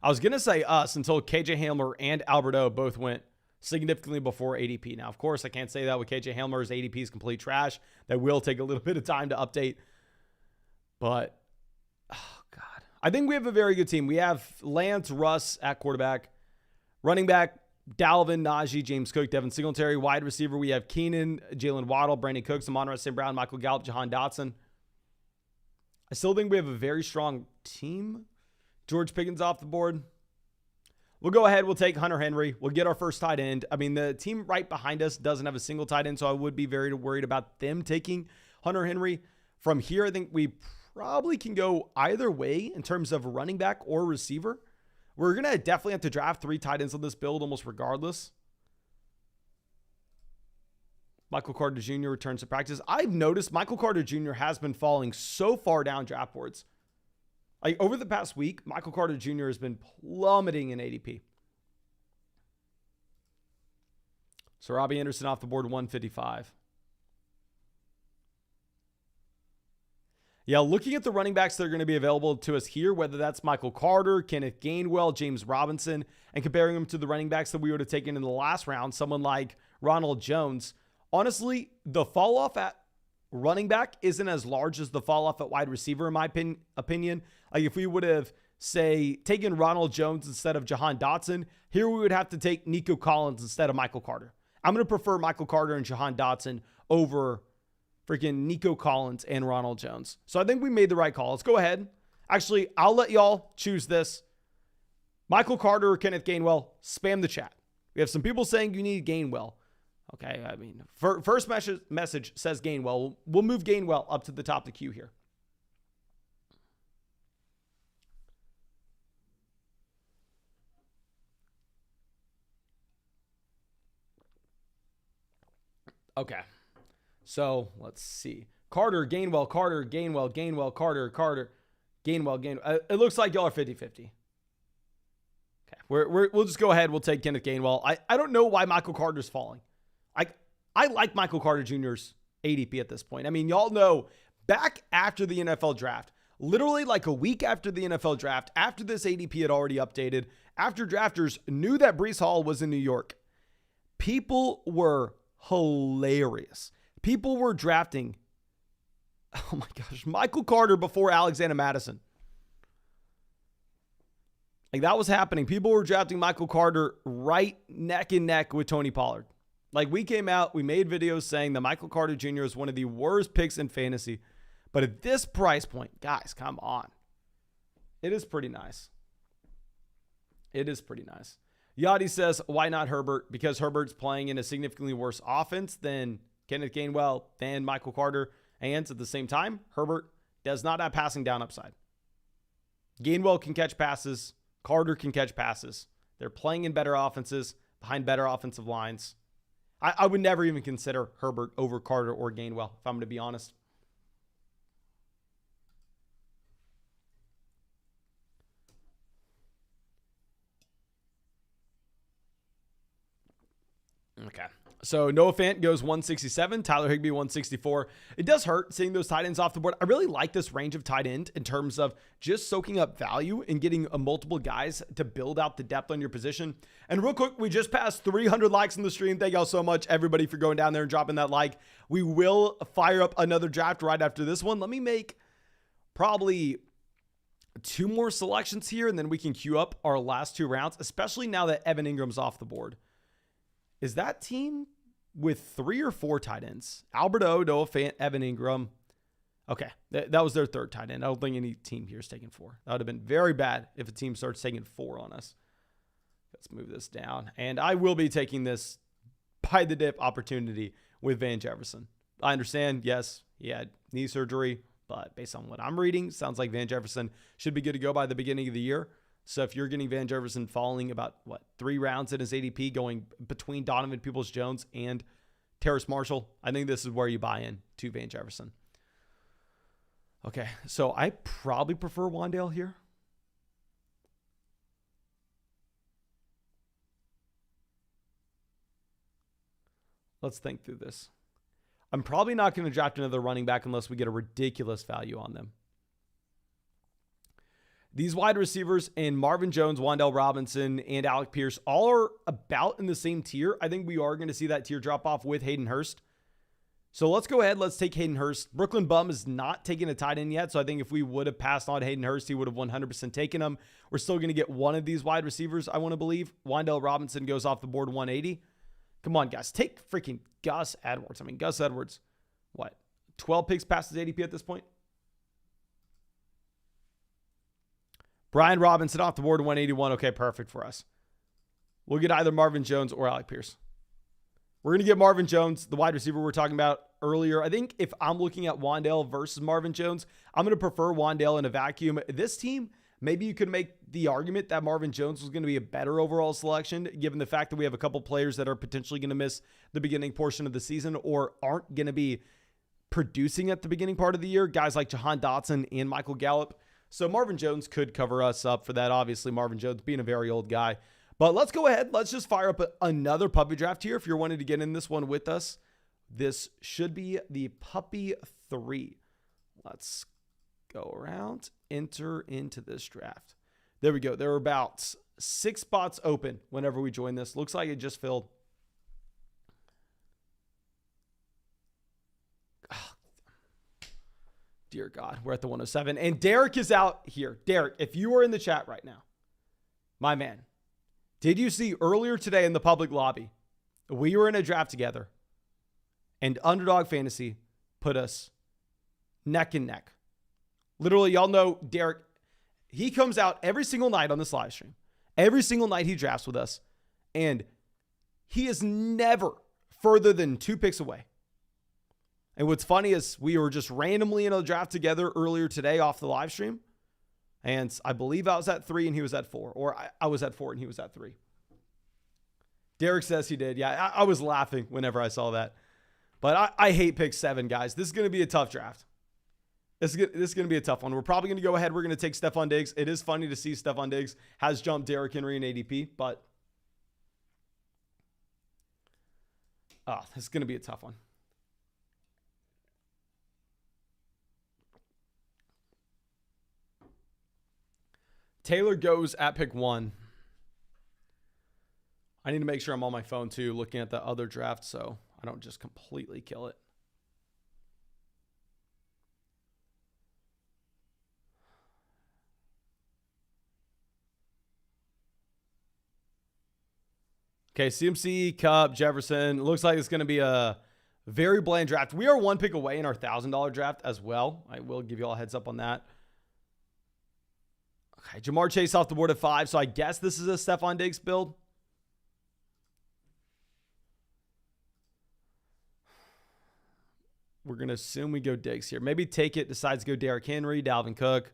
I was going to say us until KJ Hamler and Albert O both went significantly before ADP. Now, of course, I can't say that with KJ Hamler's ADP is complete trash. That will take a little bit of time to update. But, oh, God. I think we have a very good team. We have Lance, Russ at quarterback. Running back, Dalvin, Najee, James Cook, Devin Singletary. Wide receiver, we have Keenan, Jaylen Waddle, Brandin Cooks, Amon-Ra, St. Brown, Michael Gallup, Jahan Dotson. I still think we have a very strong team. George Pickens off the board. We'll go ahead. We'll take Hunter Henry. We'll get our first tight end. I mean, the team right behind us doesn't have a single tight end, so I would be very worried about them taking Hunter Henry. From here, I think we probably can go either way in terms of running back or receiver. We're going to definitely have to draft 3 tight ends on this build almost regardless. Michael Carter Jr. returns to practice. I've noticed Michael Carter Jr. has been falling so far down draft boards. Like over the past week, Michael Carter Jr. has been plummeting in ADP. So Robbie Anderson off the board, 155. Yeah, looking at the running backs that are going to be available to us here, whether that's Michael Carter, Kenneth Gainwell, James Robinson, and comparing them to the running backs that we would have taken in the last round, someone like Ronald Jones. Honestly, the fall off at running back isn't as large as the fall off at wide receiver, in my opinion. Like if we would have, say, taken Ronald Jones instead of Jahan Dotson, here we would have to take Nico Collins instead of Michael Carter. I'm going to prefer Michael Carter and Jahan Dotson over freaking Nico Collins and Ronald Jones. So I think we made the right call. Let's go ahead. Actually, I'll let y'all choose this. Michael Carter or Kenneth Gainwell, spam the chat. We have some people saying you need Gainwell. Okay, I mean, first message says Gainwell. We'll move Gainwell up to the top of the queue here. Okay. So let's see. Carter, Gainwell, Carter, Gainwell, Gainwell, Carter, Carter, Gainwell, Gainwell. It looks like y'all are 50-50. Okay. We'll just go ahead. We'll take Kenneth Gainwell. I don't know why Michael Carter's falling. I like Michael Carter Jr.'s ADP at this point. I mean, y'all know back after the NFL draft, literally like a week after the NFL draft, after this ADP had already updated, after drafters knew that Breece Hall was in New York, people were hilarious. People were drafting, oh my gosh, Michael Carter before Alexander Mattison. Like that was happening. People were drafting Michael Carter right neck and neck with Tony Pollard. Like we came out, we made videos saying that Michael Carter Jr. is one of the worst picks in fantasy. But at this price point, guys, come on. It is pretty nice. It is pretty nice. Yachty says, why not Herbert? Because Herbert's playing in a significantly worse offense than Kenneth Gainwell, than Michael Carter. And at the same time, Herbert does not have passing down upside. Gainwell can catch passes. Carter can catch passes. They're playing in better offenses, behind better offensive lines. I would never even consider Herbert over Carter or Gainwell, if I'm going to be honest. Okay. So Noah Fant goes 167, Tyler Higbee 164. It does hurt seeing those tight ends off the board. I really like this range of tight end in terms of just soaking up value and getting multiple guys to build out the depth on your position. And real quick, we just passed 300 likes on the stream. Thank y'all so much, everybody, for going down there and dropping that like. We will fire up another draft right after this one. Let me make probably 2 more selections here, and then we can queue up our last 2 rounds, especially now that Evan Ingram's off the board. Is that team with 3 or 4 tight ends? Albert O, Noah Fant, Evan Ingram. Okay, that was their 3rd tight end. I don't think any team here is taking 4. That would have been very bad if a team starts taking 4 on us. Let's move this down. And I will be taking this by the dip opportunity with Van Jefferson. I understand, yes, he had knee surgery, but based on what I'm reading, sounds like Van Jefferson should be good to go by the beginning of the year. So if you're getting Van Jefferson falling about, 3 rounds in his ADP, going between Donovan Peoples-Jones and Terrace Marshall, I think this is where you buy in to Van Jefferson. Okay, so I probably prefer Wan'Dale here. Let's think through this. I'm probably not going to draft another running back unless we get a ridiculous value on them. These wide receivers and Marvin Jones, Wan'Dale Robinson, and Alec Pierce all are about in the same tier. I think we are going to see that tier drop off with Hayden Hurst. So let's go ahead. Let's take Hayden Hurst. Brooklyn Bum is not taking a tight end yet. So I think if we would have passed on Hayden Hurst, he would have 100% taken him. We're still going to get one of these wide receivers, I want to believe. Wan'Dale Robinson goes off the board 180. Come on, guys. Take freaking Gus Edwards. I mean, Gus Edwards, 12 picks past his ADP at this point? Brian Robinson off the board 181. Okay, perfect for us. We'll get either Marvin Jones or Alec Pierce. We're going to get Marvin Jones, the wide receiver we were talking about earlier. I think if I'm looking at Wan'Dale versus Marvin Jones, I'm going to prefer Wan'Dale in a vacuum. This team, maybe you could make the argument that Marvin Jones was going to be a better overall selection, given the fact that we have a couple players that are potentially going to miss the beginning portion of the season or aren't going to be producing at the beginning part of the year. Guys like Jahan, Dotson, and Michael Gallup. So Marvin Jones could cover us up for that. Obviously, Marvin Jones being a very old guy. But let's go ahead. Let's just fire up another puppy draft here. If you're wanting to get in this one with us, this should be the puppy 3. Let's go around, enter into this draft. There we go. There are about 6 spots open whenever we join this. Looks like it just filled. Oh, dear God, we're at the 107. And Derek is out here. Derek, if you are in the chat right now, my man, did you see earlier today in the public lobby, we were in a draft together and Underdog Fantasy put us neck and neck. Literally, y'all know Derek, he comes out every single night on this live stream. Every single night he drafts with us. And he is never further than 2 picks away. And what's funny is we were just randomly in a draft together earlier today off the live stream. And I believe I was at 3 and he was at 4. Or I was at 4 and he was at 3. Derek says he did. Yeah, I was laughing whenever I saw that. But I hate pick 7, guys. This is going to be a tough draft. This is going to be a tough one. We're probably going to go ahead. We're going to take Stefon Diggs. It is funny to see Stefon Diggs has jumped Derrick Henry in ADP. But this is going to be a tough one. Taylor goes at pick 1. I need to make sure I'm on my phone too, looking at the other draft, so I don't just completely kill it. Okay, CMC, Cup, Jefferson. It looks like it's going to be a very bland draft. We are 1 pick away in our $1,000 draft as well. I will give you all a heads up on that. Okay, Jamar Chase off the board at 5, so I guess this is a Stefon Diggs build. We're going to assume we go Diggs here. Maybe take it, decides to go Derrick Henry, Dalvin Cook,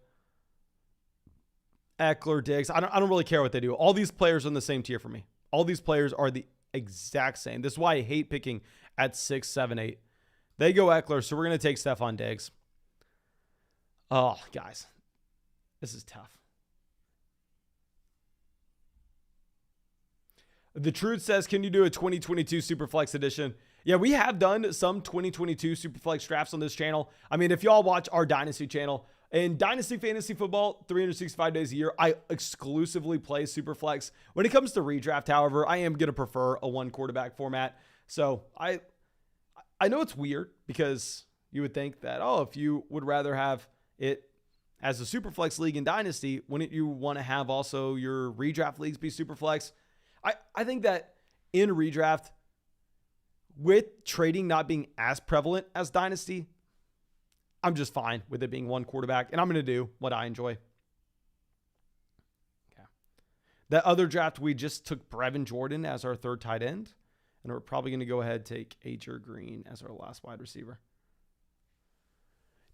Eckler, Diggs. I don't really care what they do. All these players are in the same tier for me. All these players are the exact same. This is why I hate picking at 6, 7, 8. They go Eckler, so we're going to take Stefon Diggs. Oh, guys, this is tough. The Truth says, can you do a 2022 Superflex edition? Yeah, we have done some 2022 Superflex drafts on this channel. I mean, if y'all watch our Dynasty channel, in Dynasty Fantasy Football, 365 days a year, I exclusively play Superflex. When it comes to redraft, however, I am going to prefer a 1 quarterback format. So I know it's weird because you would think that, oh, if you would rather have it as a Superflex league in Dynasty, wouldn't you want to have also your redraft leagues be Superflex? I think that in redraft, with trading not being as prevalent as Dynasty, I'm just fine with it being 1 quarterback, and I'm going to do what I enjoy. Okay. That other draft, we just took Brevin Jordan as our 3rd tight end, and we're probably going to go ahead and take Ajer Green as our last wide receiver.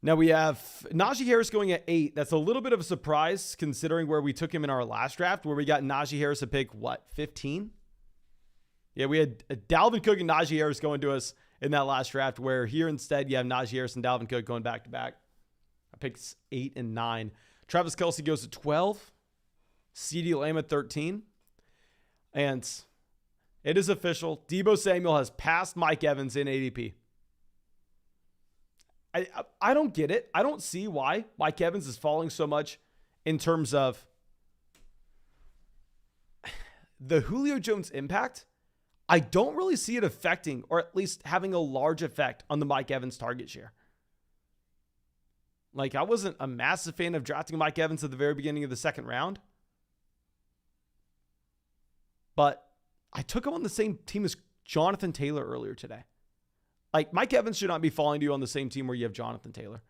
Now we have Najee Harris going at 8. That's a little bit of a surprise considering where we took him in our last draft, where we got Najee Harris at pick, 15? Yeah, we had Dalvin Cook and Najee Harris going to us in that last draft, where here instead you have Najee Harris and Dalvin Cook going back to back. I picked 8 and 9. Travis Kelce goes to 12. CeeDee Lamb at 13. And it is official. Deebo Samuel has passed Mike Evans in ADP. I don't get it. I don't see why Mike Evans is falling so much in terms of the Julio Jones impact. I don't really see it affecting, or at least having a large effect on the Mike Evans target share. Like, I wasn't a massive fan of drafting Mike Evans at the very beginning of the 2nd round. But I took him on the same team as Jonathan Taylor earlier today. Like, Mike Evans should not be falling to you on the same team where you have Jonathan Taylor.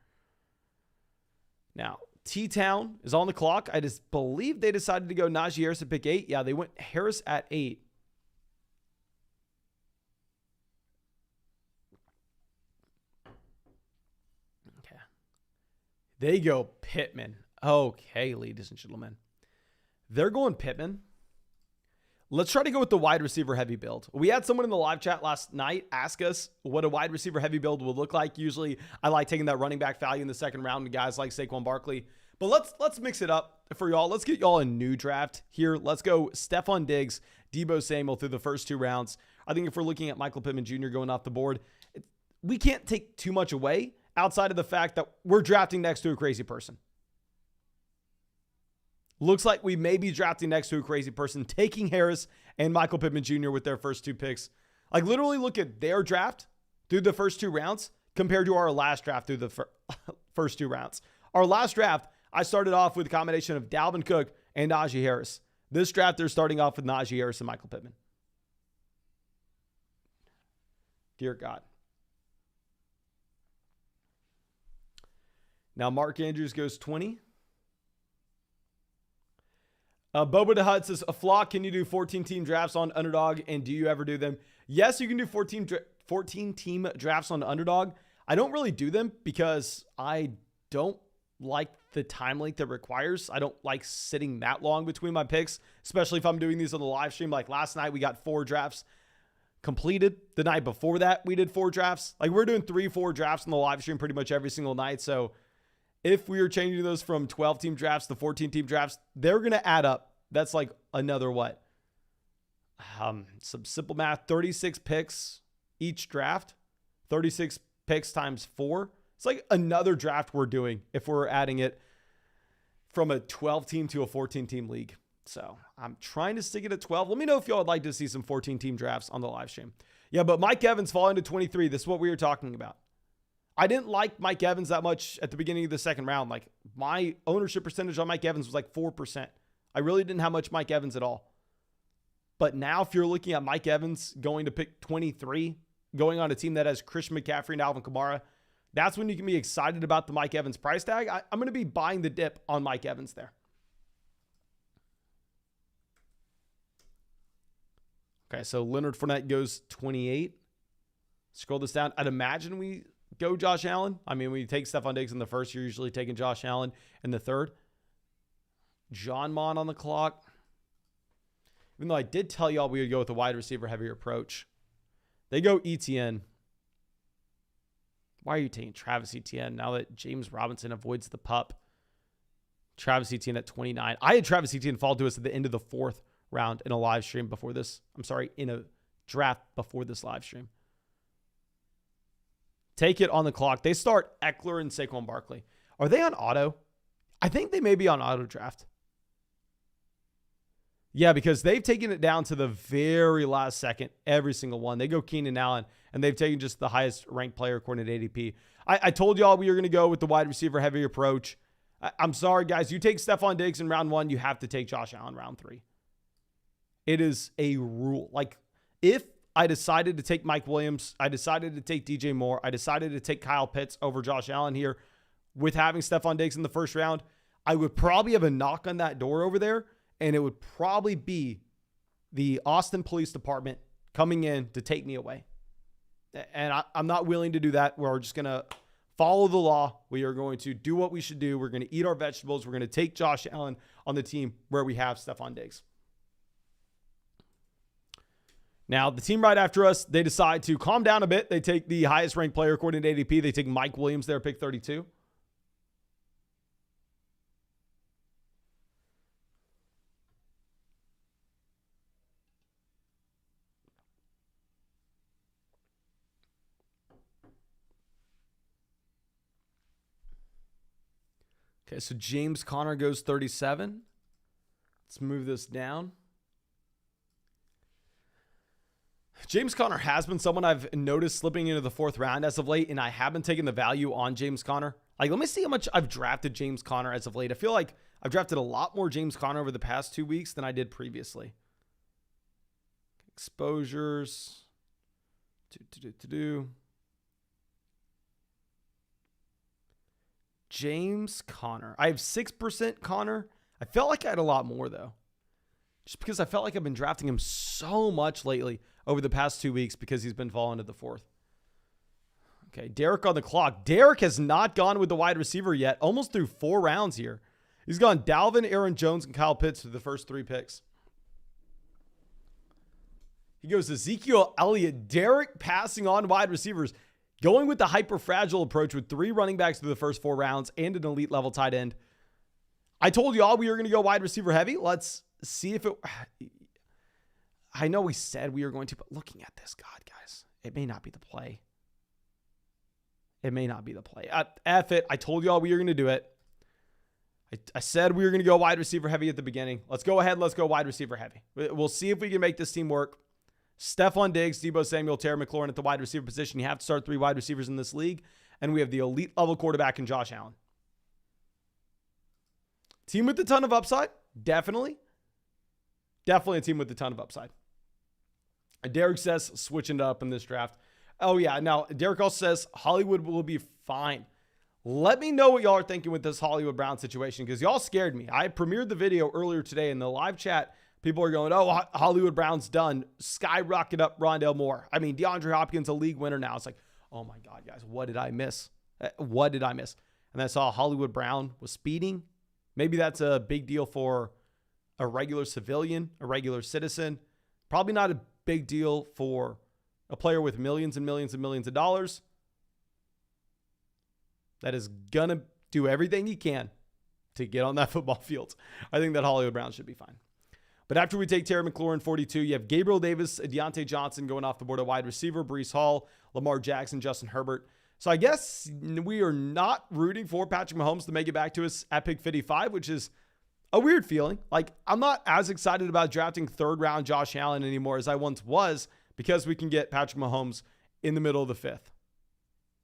Now, T-Town is on the clock. I just believe they decided to go Najee Harris at pick 8. Yeah, they went Harris at 8. They go Pittman. Okay, ladies and gentlemen. They're going Pittman. Let's try to go with the wide receiver heavy build. We had someone in the live chat last night ask us what a wide receiver heavy build would look like. Usually I like taking that running back value in the second round to guys like Saquon Barkley. But let's mix it up for y'all. Let's get y'all a new draft here. Let's go Stefon Diggs, Deebo Samuel through the first 2 rounds. I think if we're looking at Michael Pittman Jr. going off the board, we can't take too much away outside of the fact that we're drafting next to a crazy person. Looks like we may be drafting next to a crazy person, taking Harris and Michael Pittman Jr. with their first 2 picks. Like, literally look at their draft through the first 2 rounds compared to our last draft through the first 2 rounds. Our last draft, I started off with a combination of Dalvin Cook and Najee Harris. This draft, they're starting off with Najee Harris and Michael Pittman. Dear God. Now, Mark Andrews goes 20. Boba the Hut says, a flock, can you do 14-team drafts on Underdog, and do you ever do them? Yes, you can do 14-team drafts on Underdog. I don't really do them because I don't like the time length it requires. I don't like sitting that long between my picks, especially if I'm doing these on the live stream. Like last night, we got 4 drafts completed. The night before that, we did 4 drafts. Like we're doing 3-4 drafts on the live stream pretty much every single night. So if we are changing those from 12-team drafts to 14-team drafts, they're going to add up. That's like another what? Some simple math, 36 picks each draft, 36 picks times 4. It's like another draft we're doing if we're adding it from a 12-team to a 14-team league. So I'm trying to stick it at 12. Let me know if y'all would like to see some 14-team drafts on the live stream. Yeah, but Mike Evans falling to 23. This is what we were talking about. I didn't like Mike Evans that much at the beginning of the second round. Like my ownership percentage on Mike Evans was like 4%. I really didn't have much Mike Evans at all. But now if you're looking at Mike Evans going to pick 23, going on a team that has Christian McCaffrey and Alvin Kamara, that's when you can be excited about the Mike Evans price tag. I'm going to be buying the dip on Mike Evans there. Okay, so Leonard Fournette goes 28. Scroll this down. I'd imagine we go Josh Allen. I mean, when you take Stefon Diggs in the first, you're usually taking Josh Allen in the third. John Mon on the clock. Even though I did tell y'all we would go with a wide receiver heavier approach. They go ETN. Why are you taking Travis Etienne now that James Robinson avoids the pup? Travis Etienne at 29. I had Travis Etienne fall to us at the end of the 4th round in a live stream before this. I'm sorry, in a draft before this live stream. Take it on the clock. They start Eckler and Saquon Barkley. Are they on auto? I think they may be on auto draft. Yeah, because they've taken it down to the very last second, every single one. They go Keenan Allen, and they've taken just the highest ranked player according to ADP. I told y'all we were going to go with the wide receiver heavy approach. I'm sorry, guys. You take Stefon Diggs in round 1, you have to take Josh Allen round 3. It is a rule. Like, if I decided to take Mike Williams, I decided to take DJ Moore, I decided to take Kyle Pitts over Josh Allen here with having Stefon Diggs in the first round, I would probably have a knock on that door over there. And it would probably be the Austin Police Department coming in to take me away. And I'm not willing to do that. We're just going to follow the law. We are going to do what we should do. We're going to eat our vegetables. We're going to take Josh Allen on the team where we have Stefon Diggs. Now, the team right after us, they decide to calm down a bit. They take the highest ranked player according to ADP. They take Mike Williams there, pick 32. Okay, so James Conner goes 37. Let's move this down. James Conner has been someone I've noticed slipping into the 4th round as of late, and I haven't taken the value on James Conner. Like, let me see how much I've drafted James Conner as of late. I feel like I've drafted a lot more James Conner over the past 2 weeks than I did previously. Exposures. James Conner. I have 6% Conner. I felt like I had a lot more, though. Just because I felt like I've been drafting him so much lately over the past 2 weeks because he's been falling to the 4th. Okay, Derek on the clock. Derek has not gone with the wide receiver yet, almost through 4 rounds here. He's gone Dalvin, Aaron Jones, and Kyle Pitts through the first 3 picks. He goes Ezekiel Elliott. Derek passing on wide receivers, going with the hyper-fragile approach with 3 running backs through the first 4 rounds and an elite level tight end. I told y'all we were going to go wide receiver heavy. Let's see if it... I know we said we were going to, but looking at this, God, guys, it may not be the play. It may not be the play. F it. I told y'all we were going to do it. I said we were going to go wide receiver heavy at the beginning. Let's go ahead. Let's go wide receiver heavy. We'll see if we can make this team work. Stefon Diggs, Deebo Samuel, Terry McLaurin at the wide receiver position. You have to start 3 wide receivers in this league. And we have the elite level quarterback in Josh Allen. Team with a ton of upside. Definitely. Definitely a team with a ton of upside. Derek says switching it up in this draft. Oh, yeah. Now, Derek also says Hollywood will be fine. Let me know what y'all are thinking with this Hollywood Brown situation, because y'all scared me. I premiered the video earlier today in the live chat. People are going, oh, Hollywood Brown's done. Skyrocket up Rondale Moore. I mean, DeAndre Hopkins, a league winner now. It's like, oh, my God, guys, what did I miss? What did I miss? And I saw Hollywood Brown was speeding. Maybe that's a big deal for a regular civilian, a regular citizen. Probably not a big deal for a player with millions and millions and millions of dollars that is going to do everything he can to get on that football field. I think that Hollywood Brown should be fine. But after we take Terry McLaurin, 42, you have Gabriel Davis, Deontay Johnson going off the board, a wide receiver, Breece Hall, Lamar Jackson, Justin Herbert. So I guess we are not rooting for Patrick Mahomes to make it back to us at pick 55, which is a weird feeling. Like, I'm not as excited about drafting 3rd round Josh Allen anymore as I once was, because we can get Patrick Mahomes in the middle of the 5th.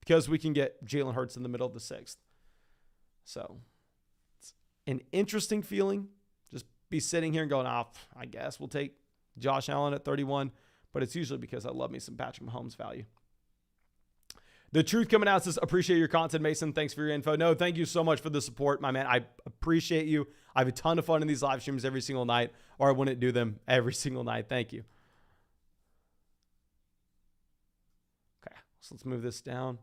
Because we can get Jalen Hurts in the middle of the 6th. So it's an interesting feeling. Just be sitting here and going, I guess we'll take Josh Allen at 31. But it's usually because I love me some Patrick Mahomes value. The Truth coming out says, appreciate your content, Mason. Thanks for your info. No, thank you so much for the support, my man. I appreciate you. I have a ton of fun in these live streams every single night, or I wouldn't do them every single night. Thank you. Okay, so let's move this down.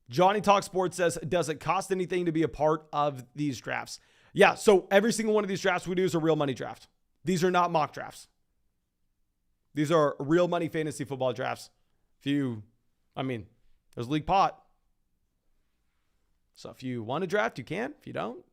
Johnny Talk Sports says, does it cost anything to be a part of these drafts? Yeah, so every single one of these drafts we do is a real money draft. These are not mock drafts. These are real money fantasy football drafts. There's league pot. So if you want to draft, you can. If you don't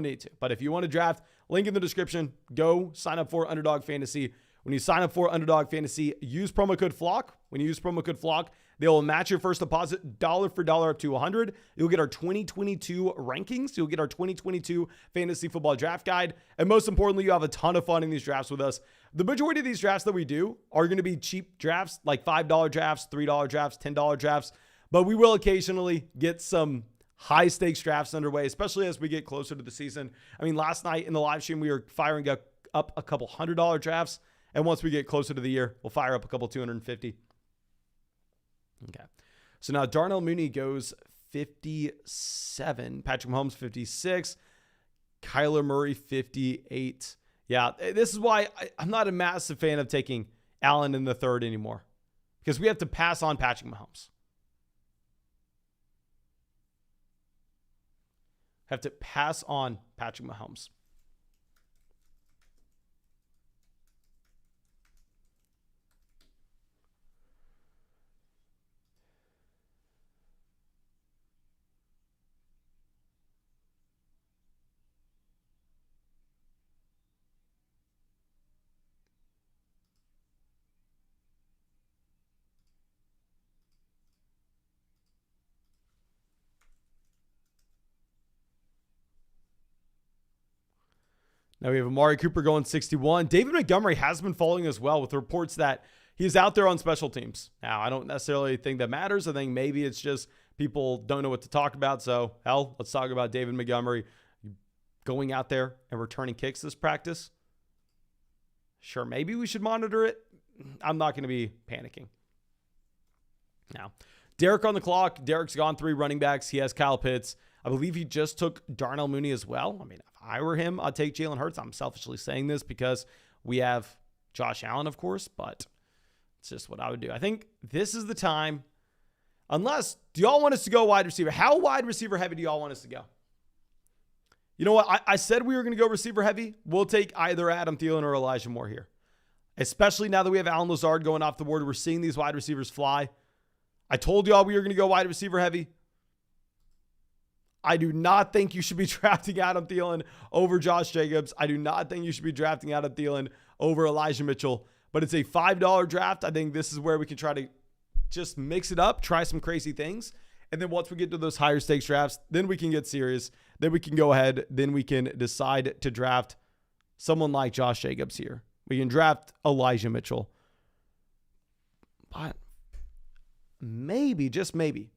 need to. But if you want to draft, link in the description. Go sign up for Underdog Fantasy. When you sign up for Underdog Fantasy, use promo code FLOCK. When you use promo code FLOCK, they will match your first deposit dollar for dollar up to 100. You'll get our 2022 rankings. You'll get our 2022 fantasy football draft guide. And most importantly, you have a ton of fun in these drafts with us. The majority of these drafts that we do are going to be cheap drafts, like $5 drafts, $3 drafts, $10 drafts. But we will occasionally get some high stakes drafts underway, especially as we get closer to the season. I mean, last night in the live stream, we were firing up a couple $100 drafts. And once we get closer to the year, we'll fire up a couple 250. Okay. So now Darnell Mooney goes 57. Patrick Mahomes, 56. Kyler Murray, 58. Yeah, this is why I'm not a massive fan of taking Allen in the 3rd anymore, because we have to pass on Patrick Mahomes. Have to pass on Patrick Mahomes. Now we have Amari Cooper going 61. David Montgomery has been falling as well, with reports that he's out there on special teams. Now, I don't necessarily think that matters. I think maybe it's just people don't know what to talk about. So, hell, let's talk about David Montgomery going out there and returning kicks this practice. Sure, maybe we should monitor it. I'm not going to be panicking. Now, Derek on the clock. Derek's gone 3 running backs. He has Kyle Pitts. I believe he just took Darnell Mooney as well. I mean, if I were him, I'd take Jalen Hurts. I'm selfishly saying this because we have Josh Allen, of course, but it's just what I would do. I think this is the time. Unless, do y'all want us to go wide receiver? How wide receiver heavy do y'all want us to go? You know what? I said we were going to go receiver heavy. We'll take either Adam Thielen or Elijah Moore here. Especially now that we have Allen Lazard going off the board. We're seeing these wide receivers fly. I told y'all we were going to go wide receiver heavy. I do not think you should be drafting Adam Thielen over Josh Jacobs. I do not think you should be drafting Adam Thielen over Elijah Mitchell. But it's a $5 draft. I think this is where we can try to just mix it up, try some crazy things. And then once we get to those higher stakes drafts, then we can get serious. Then we can go ahead. Then we can decide to draft someone like Josh Jacobs here. We can draft Elijah Mitchell. But maybe, just maybe,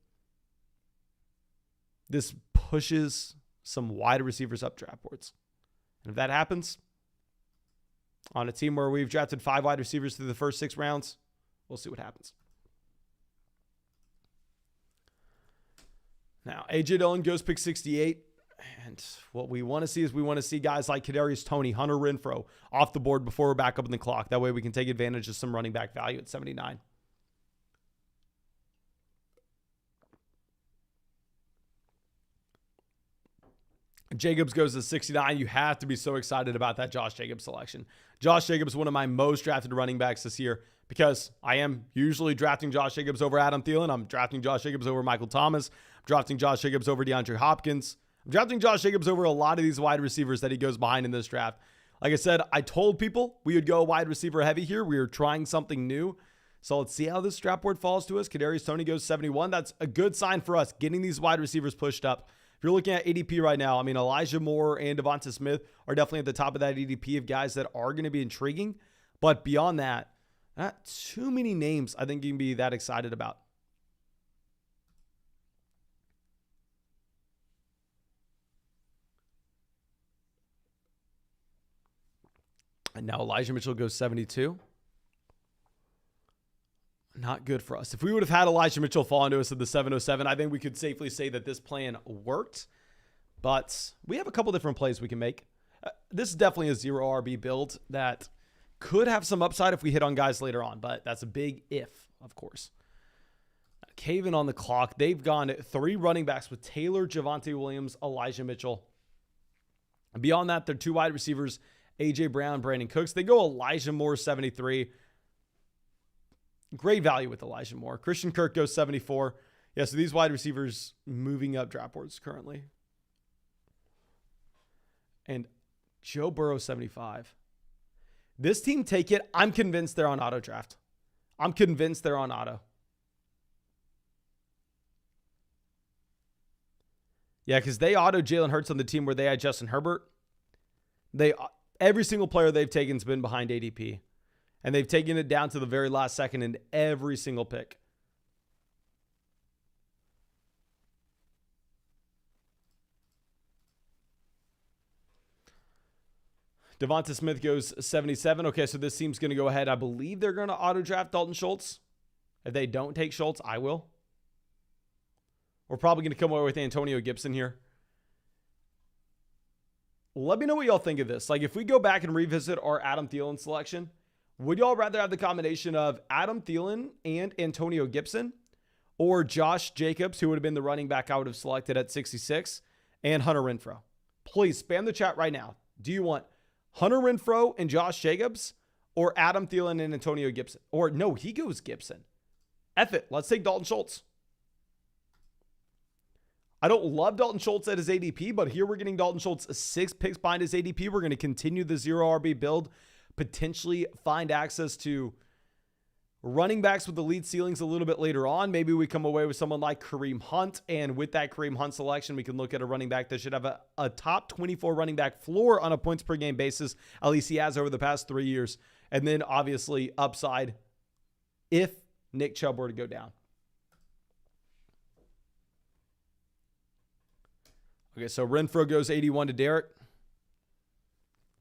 this pushes some wide receivers up draft boards. And if that happens, on a team where we've drafted 5 wide receivers through the first 6 rounds, we'll see what happens. Now, A.J. Dillon goes pick 68. And what we want to see is we want to see guys like Kadarius Toney, Hunter Renfrow off the board before we're back up in the clock. That way we can take advantage of some running back value at 79. Jacobs goes to 69. You have to be so excited about that Josh Jacobs selection. Josh Jacobs, one of my most drafted running backs this year, because I am usually drafting Josh Jacobs over Adam Thielen. I'm drafting Josh Jacobs over Michael Thomas. I'm drafting Josh Jacobs over DeAndre Hopkins. I'm drafting Josh Jacobs over a lot of these wide receivers that he goes behind in this draft. Like I said, I told people we would go wide receiver heavy here. We were trying something new. So let's see how this draft board falls to us. Kadarius Toney goes 71. That's a good sign for us, getting these wide receivers pushed up. If you're looking at ADP right now, I mean, Elijah Moore and Devonta Smith are definitely at the top of that ADP of guys that are going to be intriguing. But beyond that, not too many names I think you can be that excited about. And now Elijah Mitchell goes 72. Not good for us. If we would have had Elijah Mitchell fall into us at the 707, I think we could safely say that this plan worked. But we have a couple different plays we can make. This is definitely a 0 RB build that could have some upside if we hit on guys later on. But that's a big if, of course. Caven on the clock. They've gone 3 running backs with Taylor, Javonte Williams, Elijah Mitchell. And beyond that, they're 2 wide receivers, A.J. Brown, Brandin Cooks. They go Elijah Moore, 73. Great value with Elijah Moore. Christian Kirk goes 74. Yeah, so these wide receivers moving up draft boards currently. And Joe Burrow, 75. This team take it. I'm convinced they're on auto draft. I'm convinced they're on auto. Yeah, because they auto Jalen Hurts on the team where they had Justin Herbert. Every single player they've taken has been behind ADP. And they've taken it down to the very last second in every single pick. Devonta Smith goes 77. Okay, so this team's going to go ahead. I believe they're going to auto-draft Dalton Schultz. If they don't take Schultz, I will. We're probably going to come away with Antonio Gibson here. Let me know what y'all think of this. Like, if we go back and revisit our Adam Thielen selection, would y'all rather have the combination of Adam Thielen and Antonio Gibson, or Josh Jacobs, who would have been the running back I would have selected at 66, and Hunter Renfrow? Please spam the chat right now. Do you want Hunter Renfrow and Josh Jacobs, or Adam Thielen and Antonio Gibson? Or no, he goes Gibson. F it. Let's take Dalton Schultz. I don't love Dalton Schultz at his ADP, but here we're getting Dalton Schultz 6 picks behind his ADP. We're going to continue the 0 RB build, potentially find access to running backs with the lead ceilings a little bit later on. Maybe we come away with someone like Kareem Hunt, and with that Kareem Hunt selection, we can look at a running back that should have a top 24 running back floor on a points per game basis. At least he has over the past 3 years. And then obviously upside if Nick Chubb were to go down. Okay, so Renfrow goes 81 to Derek.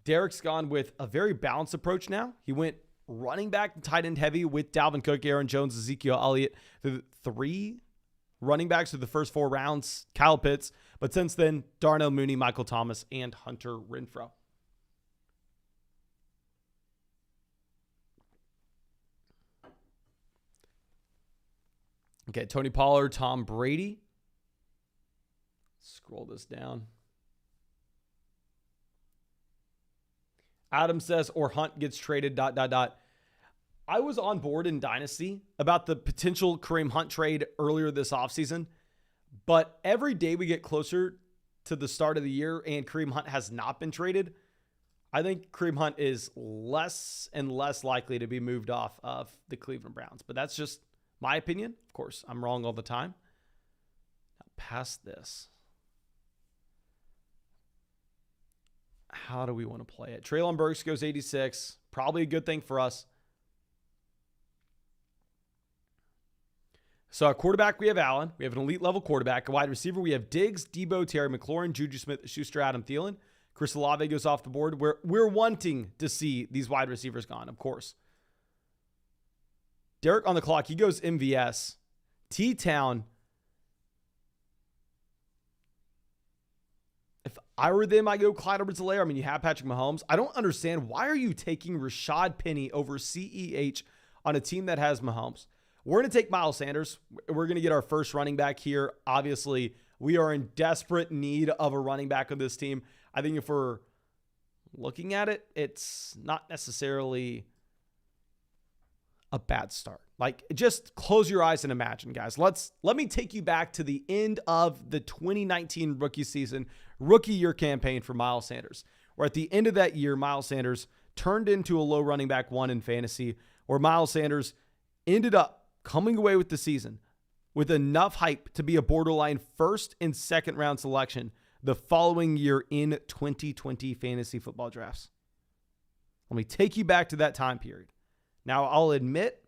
Derek's gone with a very balanced approach now. He went running back, tight end heavy with Dalvin Cook, Aaron Jones, Ezekiel Elliott. The 3 running backs through the first 4 rounds, Kyle Pitts. But since then, Darnell Mooney, Michael Thomas, and Hunter Renfrow. Okay, Tony Pollard, Tom Brady. Scroll this down. Adam says, or Hunt gets traded, ... I was on board in Dynasty about the potential Kareem Hunt trade earlier this offseason, but every day we get closer to the start of the year and Kareem Hunt has not been traded, I think Kareem Hunt is less and less likely to be moved off of the Cleveland Browns. But that's just my opinion. Of course, I'm wrong all the time. Now, past this, how do we want to play it? Treylon Burks goes 86. Probably a good thing for us. So at quarterback, we have Allen. We have an elite level quarterback. A wide receiver, we have Diggs, Debo, Terry McLaurin, Juju Smith-Schuster, Adam Thielen. Chris Olave goes off the board. We're wanting to see these wide receivers gone, of course. Derek on the clock, he goes MVS. T-Town. If I were them, I go Clyde Edwards-Helaire. I mean, you have Patrick Mahomes. I don't understand, why are you taking Rashad Penny over CEH on a team that has Mahomes? We're going to take Miles Sanders. We're going to get our first running back here. Obviously, we are in desperate need of a running back on this team. I think if we're looking at it, it's not necessarily a bad start. Like, just close your eyes and imagine, guys. Let me take you back to the end of the 2019 rookie year campaign for Miles Sanders, where at the end of that year, Miles Sanders turned into a low running back one in fantasy, where Miles Sanders ended up coming away with the season with enough hype to be a borderline first and second round selection the following year in 2020 fantasy football drafts. Let me take you back to that time period. Now, I'll admit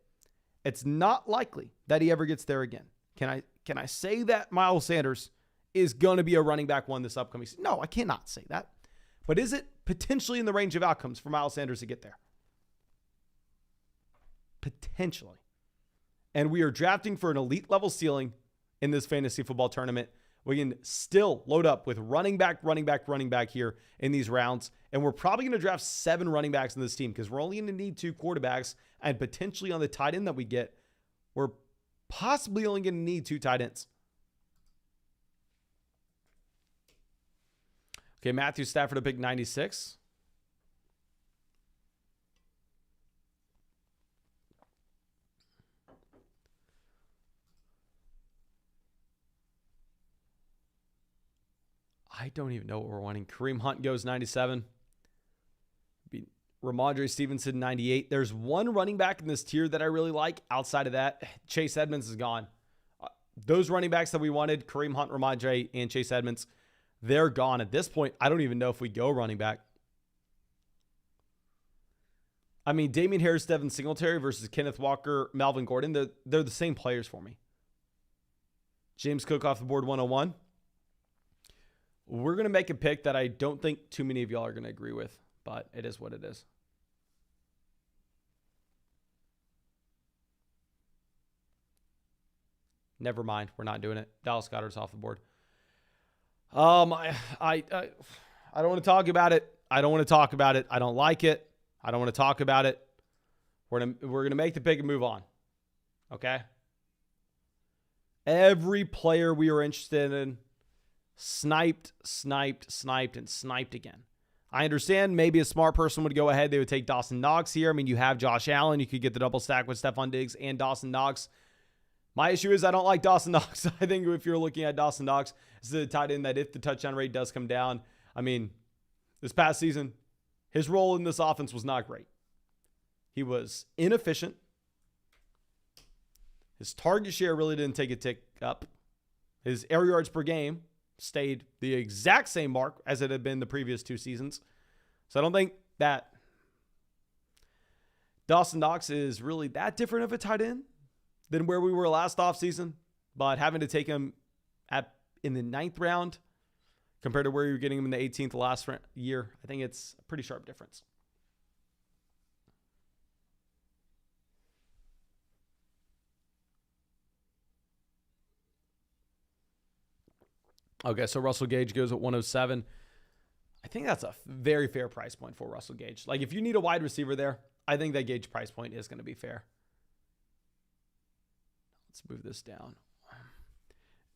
it's not likely that he ever gets there again. Can I say that Miles Sanders is going to be a running back one this upcoming season? No, I cannot say that. But is it potentially in the range of outcomes for Miles Sanders to get there? Potentially. And we are drafting for an elite level ceiling in this fantasy football tournament. We can still load up with running back here in these rounds. And we're probably going to draft 7 running backs in this team because we're only going to need 2 quarterbacks. And potentially on the tight end that we get, we're possibly only going to need 2 tight ends. Okay, Matthew Stafford to pick 96. I don't even know what we're wanting. Kareem Hunt goes 97. Ramondre Stevenson, 98. There's one running back in this tier that I really like. Outside of that, Chase Edmonds is gone. Those running backs that we wanted, Kareem Hunt, Ramondre, and Chase Edmonds, they're gone. At this point, I don't even know if we go running back. I mean, Damian Harris, Devin Singletary versus Kenneth Walker, Melvin Gordon, they're the same players for me. James Cook off the board, 101. We're going to make a pick that I don't think too many of y'all are going to agree with, but it is what it is. Never mind. We're not doing it. Dallas Goedert's off the board. I don't want to talk about it. I don't want to talk about it. I don't like it. I don't want to talk about it. We're going to make the pick and move on. Okay? Every player we were interested in sniped, and sniped again. I understand maybe a smart person would go ahead. They would take Dawson Knox here. I mean, you have Josh Allen. You could get the double stack with Stefon Diggs and Dawson Knox. My issue is I don't like Dawson Knox. I think if you're looking at Dawson Knox, this is a tight end that if the touchdown rate does come down, I mean, this past season, his role in this offense was not great. He was inefficient. His target share really didn't take a tick up. His air yards per game stayed the exact same mark as it had been the previous 2 seasons. So I don't think that Dawson Knox is really that different of a tight end than where we were last offseason. But having to take him in the 9th round compared to where you're getting him in the 18th last year, I think it's a pretty sharp difference. Okay, so Russell Gage goes at 107. I think that's a very fair price point for Russell Gage. Like, if you need a wide receiver there, I think that Gage price point is going to be fair. Let's move this down.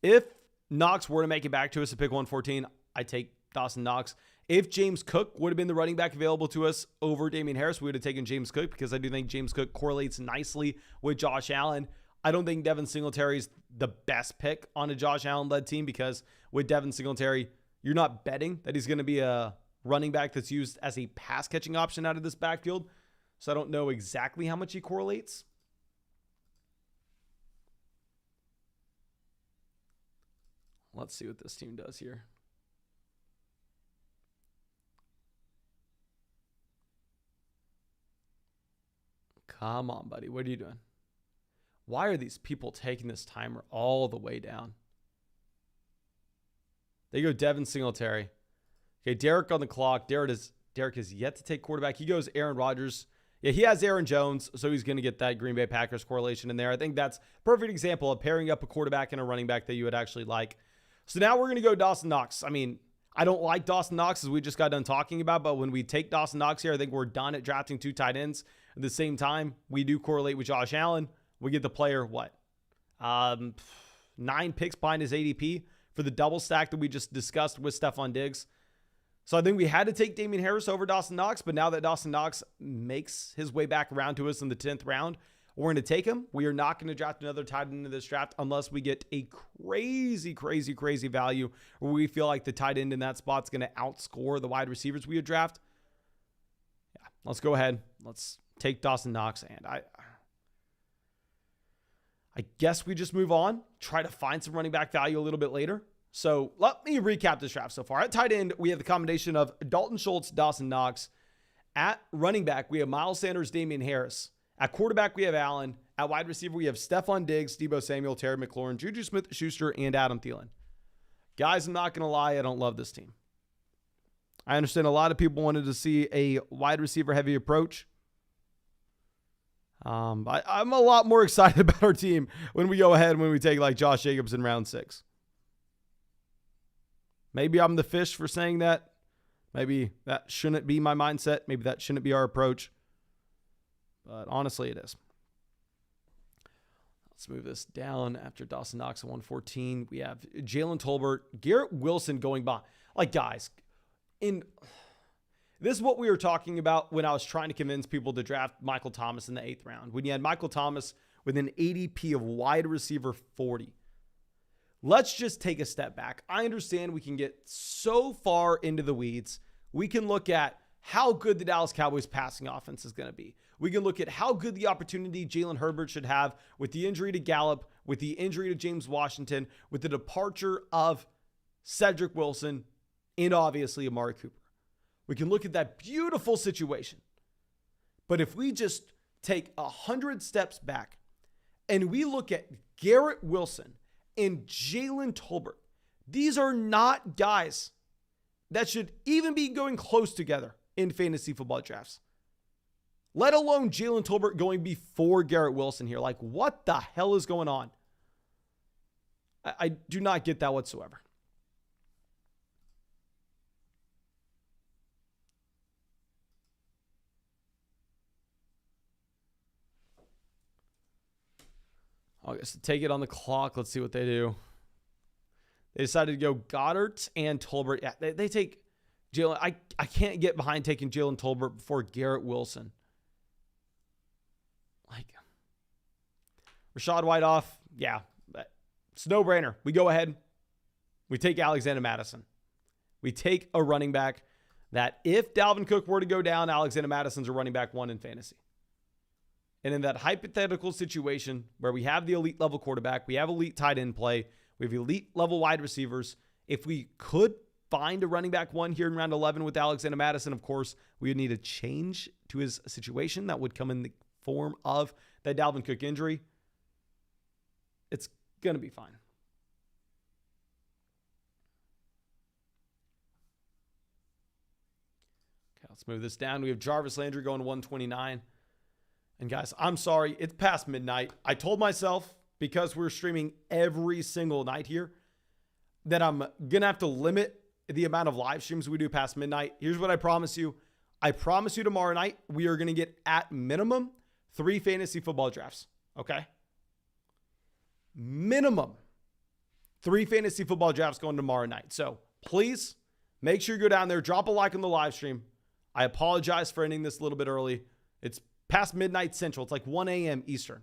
If Knox were to make it back to us at pick 114, I take Dawson Knox. If James Cook would have been the running back available to us over Damien Harris, we would have taken James Cook because I do think James Cook correlates nicely with Josh Allen. I don't think Devin Singletary is the best pick on a Josh Allen-led team because with Devin Singletary, you're not betting that he's going to be a running back that's used as a pass-catching option out of this backfield. So I don't know exactly how much he correlates. Let's see what this team does here. Come on, buddy. What are you doing? Why are these people taking this timer all the way down? They go Devin Singletary. Okay, Derek on the clock. Derek has yet to take quarterback. He goes Aaron Rodgers. Yeah, he has Aaron Jones, so he's going to get that Green Bay Packers correlation in there. I think that's a perfect example of pairing up a quarterback and a running back that you would actually like. So now we're going to go Dawson Knox. I mean, I don't like Dawson Knox as we just got done talking about, but when we take Dawson Knox here, I think we're done at drafting 2 tight ends. At the same time, we do correlate with Josh Allen. We get the player, 9 picks behind his ADP for the double stack that we just discussed with Stefon Diggs. So I think we had to take Damien Harris over Dawson Knox, but now that Dawson Knox makes his way back around to us in the 10th round, we're going to take him. We are not going to draft another tight end in this draft unless we get a crazy value where we feel like the tight end in that spot is going to outscore the wide receivers we would draft. Yeah, let's go ahead. Let's take Dawson Knox, and I guess we just move on, try to find some running back value a little bit later. So let me recap this draft so far. At tight end, we have the combination of Dalton, Schultz, Dawson Knox. At running back, we have Miles Sanders, Damien Harris. At quarterback, we have Allen. At wide receiver, we have Stefon Diggs, Deebo Samuel, Terry McLaurin, Juju Smith-Schuster, and Adam Thielen. Guys, I'm not going to lie, I don't love this team. I understand a lot of people wanted to see a wide receiver heavy approach. I'm a lot more excited about our team when we go ahead when we take like Josh Jacobs in round 6. Maybe I'm the fish for saying that. Maybe that shouldn't be my mindset. Maybe that shouldn't be our approach. But honestly, it is. Let's move this down. After Dawson Knox at 114, we have Jalen Tolbert, Garrett Wilson going by. Like, guys, this is what we were talking about when I was trying to convince people to draft Michael Thomas in the 8th round. When you had Michael Thomas with an ADP of wide receiver 40. Let's just take a step back. I understand we can get so far into the weeds. We can look at how good the Dallas Cowboys passing offense is going to be. We can look at how good the opportunity Jalen Herbert should have with the injury to Gallup, with the injury to James Washington, with the departure of Cedric Wilson, and obviously Amari Cooper. We can look at that beautiful situation. But if we just take 100 steps back and we look at Garrett Wilson and Jalen Tolbert, these are not guys that should even be going close together in fantasy football drafts. Let alone Jalen Tolbert going before Garrett Wilson here. Like, what the hell is going on? I do not get that whatsoever. I guess to take it on the clock. Let's see what they do. They decided to go Goddard and Tolbert. Yeah, they take Jalen. I can't get behind taking Jalen Tolbert before Garrett Wilson. Like, Rashad White off. Yeah, it's no brainer. We go ahead. We take Alexander Mattison. We take a running back that if Dalvin Cook were to go down, Alexander Madison's a running back 1 in fantasy. And in that hypothetical situation where we have the elite level quarterback, we have elite tight end play, we have elite level wide receivers, if we could find a running back 1 here in round 11 with Alexander Mattison, of course, we would need a change to his situation that would come in the form of that Dalvin Cook injury. It's going to be fine. Okay, let's move this down. We have Jarvis Landry going to 129. And guys, I'm sorry, it's past midnight. I told myself, because we're streaming every single night here, that I'm going to have to limit the amount of live streams we do past midnight. Here's what I promise you. I promise you tomorrow night, we are going to get at minimum 3 fantasy football drafts. Okay? minimum 3 fantasy football drafts going tomorrow night. So please make sure you go down there, drop a like on the live stream. I apologize for ending this a little bit early. It's past midnight Central. It's like 1 a.m. Eastern.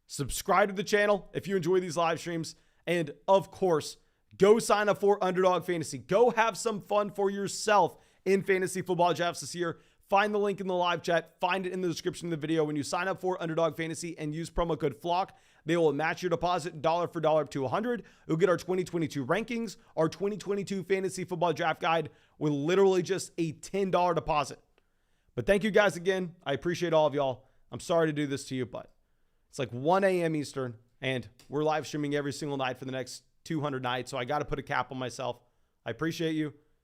Subscribe to the channel if you enjoy these live streams. And of course, go sign up for Underdog Fantasy. Go have some fun for yourself in fantasy football drafts this year. Find the link in the live chat. Find it in the description of the video. When you sign up for Underdog Fantasy and use promo code FLOCK, they will match your deposit dollar for dollar up to $100. You'll get our 2022 rankings, our 2022 fantasy football draft guide with literally just a $10 deposit. But thank you guys again. I appreciate all of y'all. I'm sorry to do this to you, but it's like 1 a.m. Eastern, and we're live streaming every single night for the next 200 nights, so I got to put a cap on myself. I appreciate you.